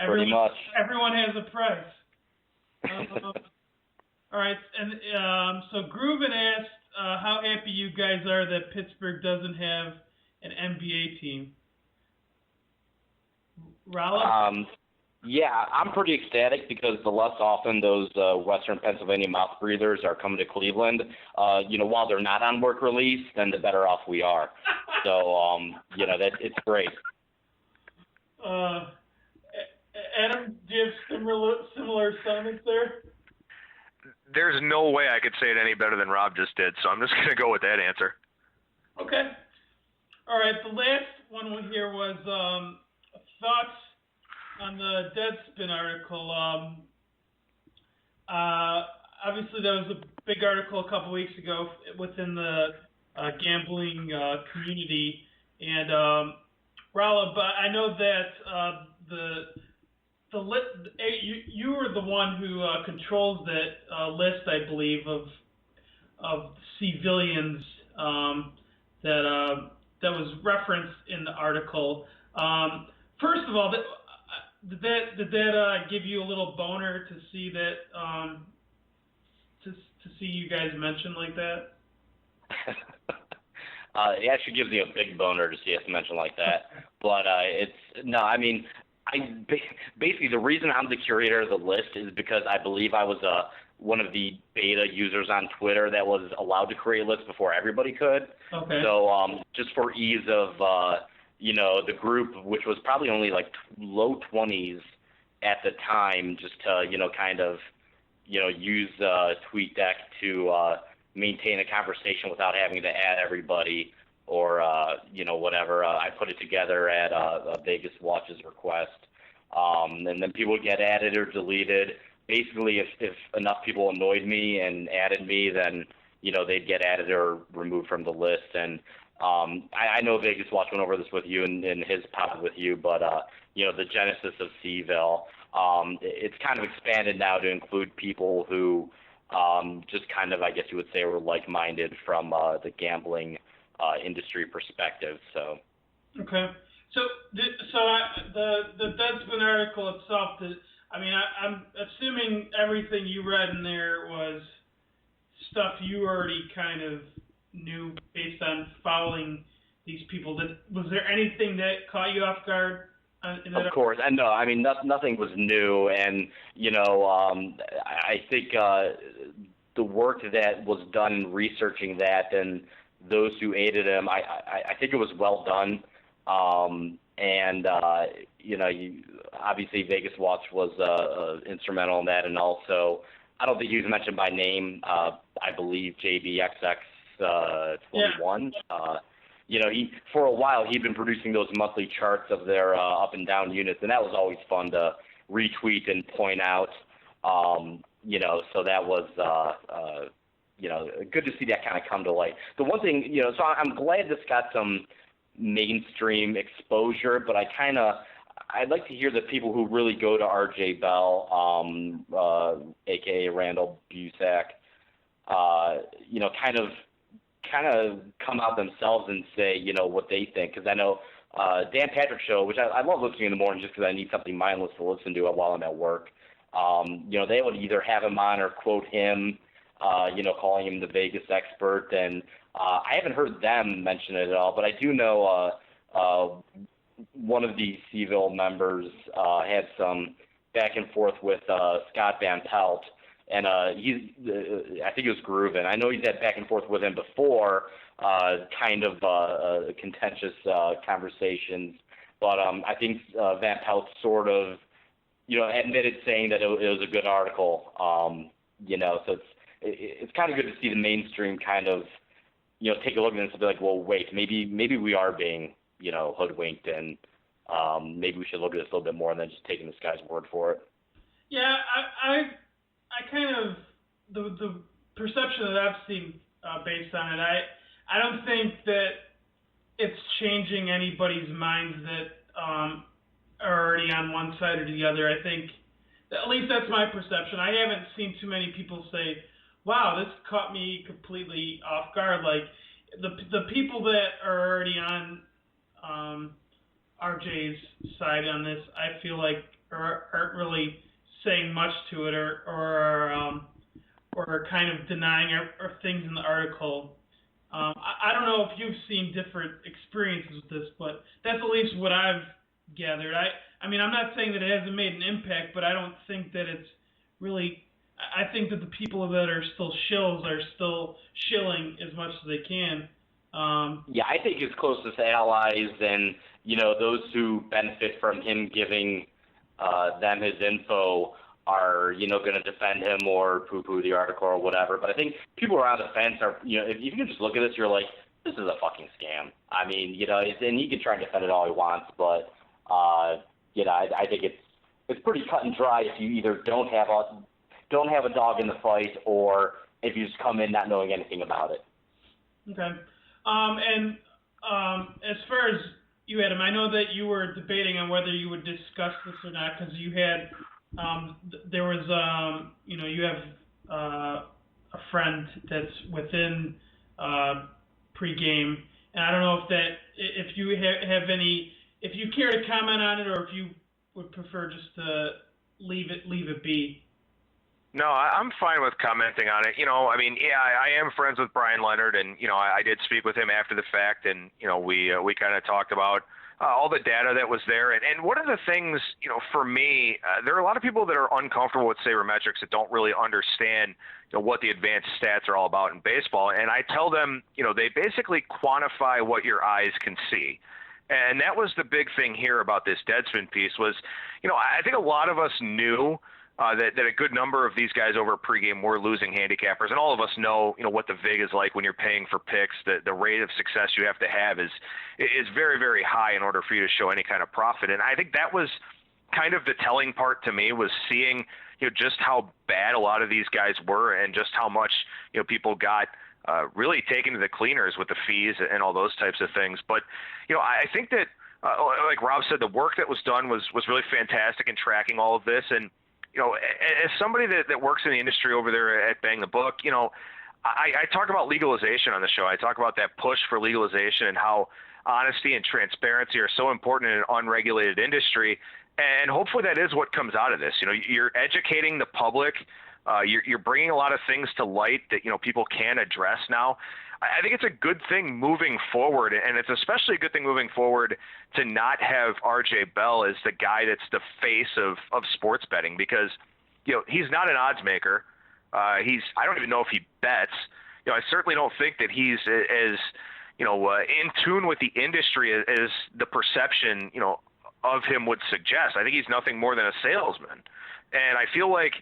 Pretty much. Everyone has a price. All right, and so Grooven asked how happy you guys are that Pittsburgh doesn't have an NBA team. Rolub? Yeah, I'm pretty ecstatic because the less often those Western Pennsylvania mouth breathers are coming to Cleveland, while they're not on work release, then the better off we are. So, it's great. Adam, do you have similar sentiments there? There's no way I could say it any better than Rob just did, so I'm just going to go with that answer. Okay. All right, the last one we hear was thoughts on the Deadspin article. Obviously, that was a big article a couple weeks ago within the gambling community. And Rolub, I know that you were the one who controls that list, I believe, of civilians that was referenced in the article. First of all, did that give you a little boner to see that to see you guys mentioned like that? It actually gives me a big boner to see us mentioned like that. But basically the reason I'm the curator of the list is because I believe I was one of the beta users on Twitter that was allowed to create lists before everybody could. Okay. So just for ease of the group, which was probably only like low 20s at the time, just to kind of use TweetDeck to maintain a conversation without having to add everybody or whatever. I put it together at Vegas Watch's request, and then people would get added or deleted. Basically, if enough people annoyed me and added me, then they'd get added or removed from the list. And I know Vegas Watch went over this with you in his pod with you, but the genesis of Seville, it's kind of expanded now to include people who just kind of, I guess you would say, were like-minded from the gambling industry perspective. So. Okay. So the Deadspin article itself, I'm assuming everything you read in there was stuff you already kind of knew based on following these people. Was there anything that caught you off guard? Of course, and no, nothing was new, and I think the work that was done in researching that and those who aided him, I think it was well done, and obviously Vegas Watch was instrumental in that, and also I don't think he was mentioned by name. I believe JBXX21. He for a while he'd been producing those monthly charts of their up and down units, and that was always fun to retweet and point out. So that was good to see that kind of come to light. The one thing, so I'm glad this got some mainstream exposure, but I'd like to hear the people who really go to RJ Bell, aka Randall Busack, kind of come out themselves and say, what they think. Because I know Dan Patrick's show, which I love listening in the morning just because I need something mindless to listen to while I'm at work. They would either have him on or quote him, calling him the Vegas expert. And I haven't heard them mention it at all, but I do know one of the Seville members had some back and forth with Scott Van Pelt. And I think it was Grooven. I know he's had back and forth with him before, kind of contentious conversations. But I think Van Pelt sort of, admitted saying that it was a good article. So it's kind of good to see the mainstream kind of, take a look at this and be like, well, wait, maybe we are being, hoodwinked, and maybe we should look at this a little bit more than just taking this guy's word for it. Yeah, I kind of the perception that I've seen based on it, I don't think that it's changing anybody's minds that are already on one side or the other. I think at least that's my perception. I haven't seen too many people say, "Wow, this caught me completely off guard." Like the people that are already on RJ's side on this, I feel like aren't really saying much to it, or kind of denying or things in the article. I don't know if you've seen different experiences with this, but that's at least what I've gathered. I'm not saying that it hasn't made an impact, but I don't think that it's really. I think that the people that are still shills are still shilling as much as they can. Yeah, I think his closest allies and those who benefit from him giving them his info are, going to defend him or poo-poo the article or whatever. But I think people around the fence are, if you can just look at this, you're like, this is a fucking scam. And he can try and defend it all he wants, but, I think it's pretty cut and dry if you either don't have a dog in the fight or if you just come in not knowing anything about it. Okay. As far as you, Adam, I know that you were debating on whether you would discuss this or not because you had, there was, you have a friend that's within pregame, and I don't know if you have any, if you care to comment on it, or if you would prefer just to leave it be. No, I'm fine with commenting on it. I mean, yeah, I am friends with Brian Leonard, and I did speak with him after the fact, and we kind of talked about all the data that was there. And one of the things, for me, there are a lot of people that are uncomfortable with sabermetrics that don't really understand what the advanced stats are all about in baseball. And I tell them, they basically quantify what your eyes can see. And that was the big thing here about this Deadspin piece was, I think a lot of us knew that a good number of these guys over pregame were losing handicappers, and all of us know, what the vig is like when you're paying for picks. The rate of success you have to have is very, very high in order for you to show any kind of profit. And I think that was kind of the telling part to me, was seeing just how bad a lot of these guys were, and just how much people got really taken to the cleaners with the fees and all those types of things. But I think that like Rob said, the work that was done was really fantastic in tracking all of this. And as somebody that works in the industry over there at Bang the Book, I talk about legalization on the show. I talk about that push for legalization and how honesty and transparency are so important in an unregulated industry. And hopefully that is what comes out of this. You're educating the public. You're bringing a lot of things to light that, people can address now. I think it's a good thing moving forward, and it's especially a good thing moving forward to not have RJ Bell as the guy that's the face of sports betting, because, he's not an odds maker. I don't even know if he bets. I certainly don't think that he's as, in tune with the industry as the perception, of him would suggest. I think he's nothing more than a salesman. And I feel like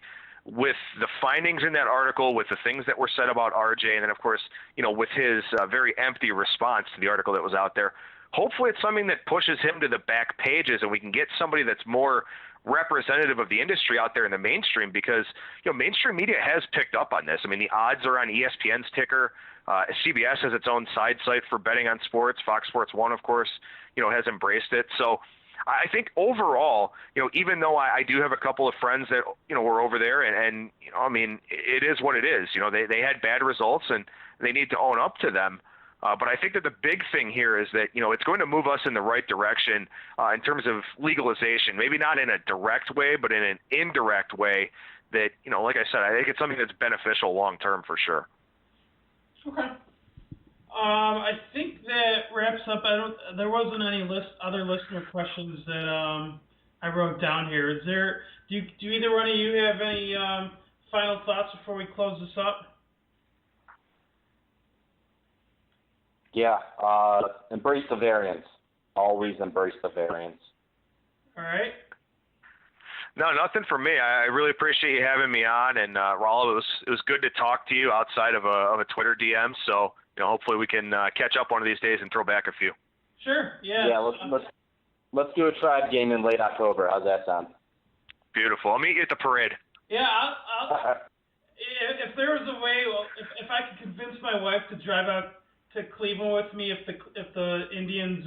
with the findings in that article, with the things that were said about RJ, and then of course, with his very empty response to the article that was out there, hopefully it's something that pushes him to the back pages, and we can get somebody that's more representative of the industry out there in the mainstream, because mainstream media has picked up on this. I mean, the odds are on ESPN's ticker. CBS has its own side site for betting on sports. Fox Sports 1, of course, has embraced it. So I think overall, even though I do have a couple of friends that, were over there, and I mean, it is what it is. They had bad results, and they need to own up to them. But I think that the big thing here is that, it's going to move us in the right direction in terms of legalization, maybe not in a direct way, but in an indirect way that, like I said, I think it's something that's beneficial long-term for sure. Okay. I think that wraps up. There wasn't any other listener questions that I wrote down here. Do either one of you have any final thoughts before we close this up? Yeah, embrace the variance. Always embrace the variance. All right. No, nothing for me. I really appreciate you having me on, and Rolub, it was good to talk to you outside of a Twitter DM. So hopefully we can catch up one of these days and throw back a few. Sure. Yeah. Yeah. Let's do a tribe game in late October. How's that sound? Beautiful. I'll meet you at the parade. Yeah. If there was a way, if I could convince my wife to drive out to Cleveland with me, if the Indians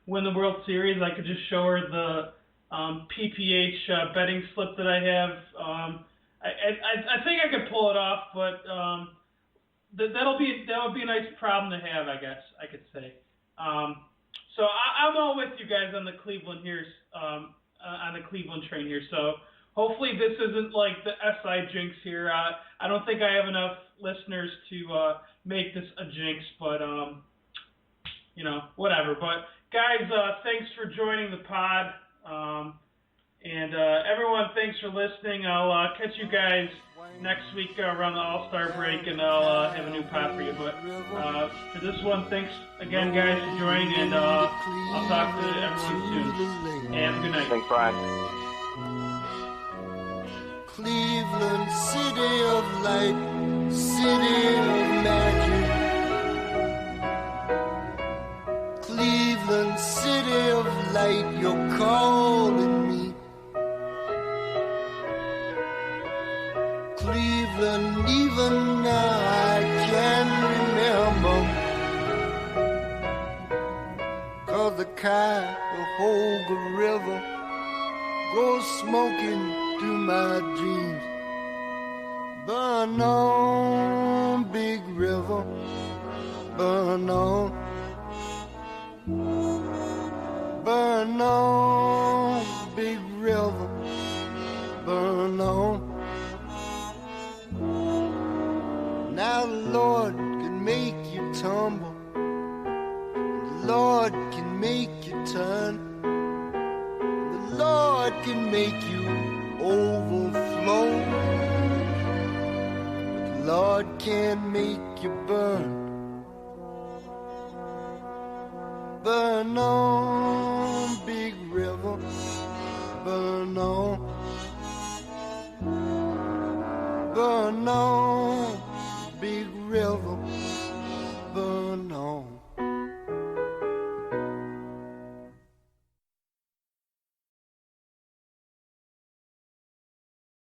win the World Series, I could just show her the PPH betting slip that I have. I think I could pull it off, but that would be a nice problem to have, I guess I could say. So I'm all with you guys on the Cleveland here, on the Cleveland train here. So hopefully this isn't like the SI jinx here. I don't think I have enough listeners to make this a jinx, but whatever. But guys, thanks for joining the pod. And everyone, thanks for listening. I'll catch you guys next week around the All-Star break, and I'll have a new pod for you. But for this one, thanks again, guys, for joining, and I'll talk to everyone soon. Have a good night. Thanks, Brian. Cleveland, city of light, city of magic. Cleveland, city of light, you're calling me. Cleveland, even now I can remember, 'cause the Cuyahoga River goes smoking through my dreams. Burn on, big river, burn on. Burn on, big river, burn on. turn. The Lord can make you overflow. The Lord can make you burn. Burn on, big river, burn on.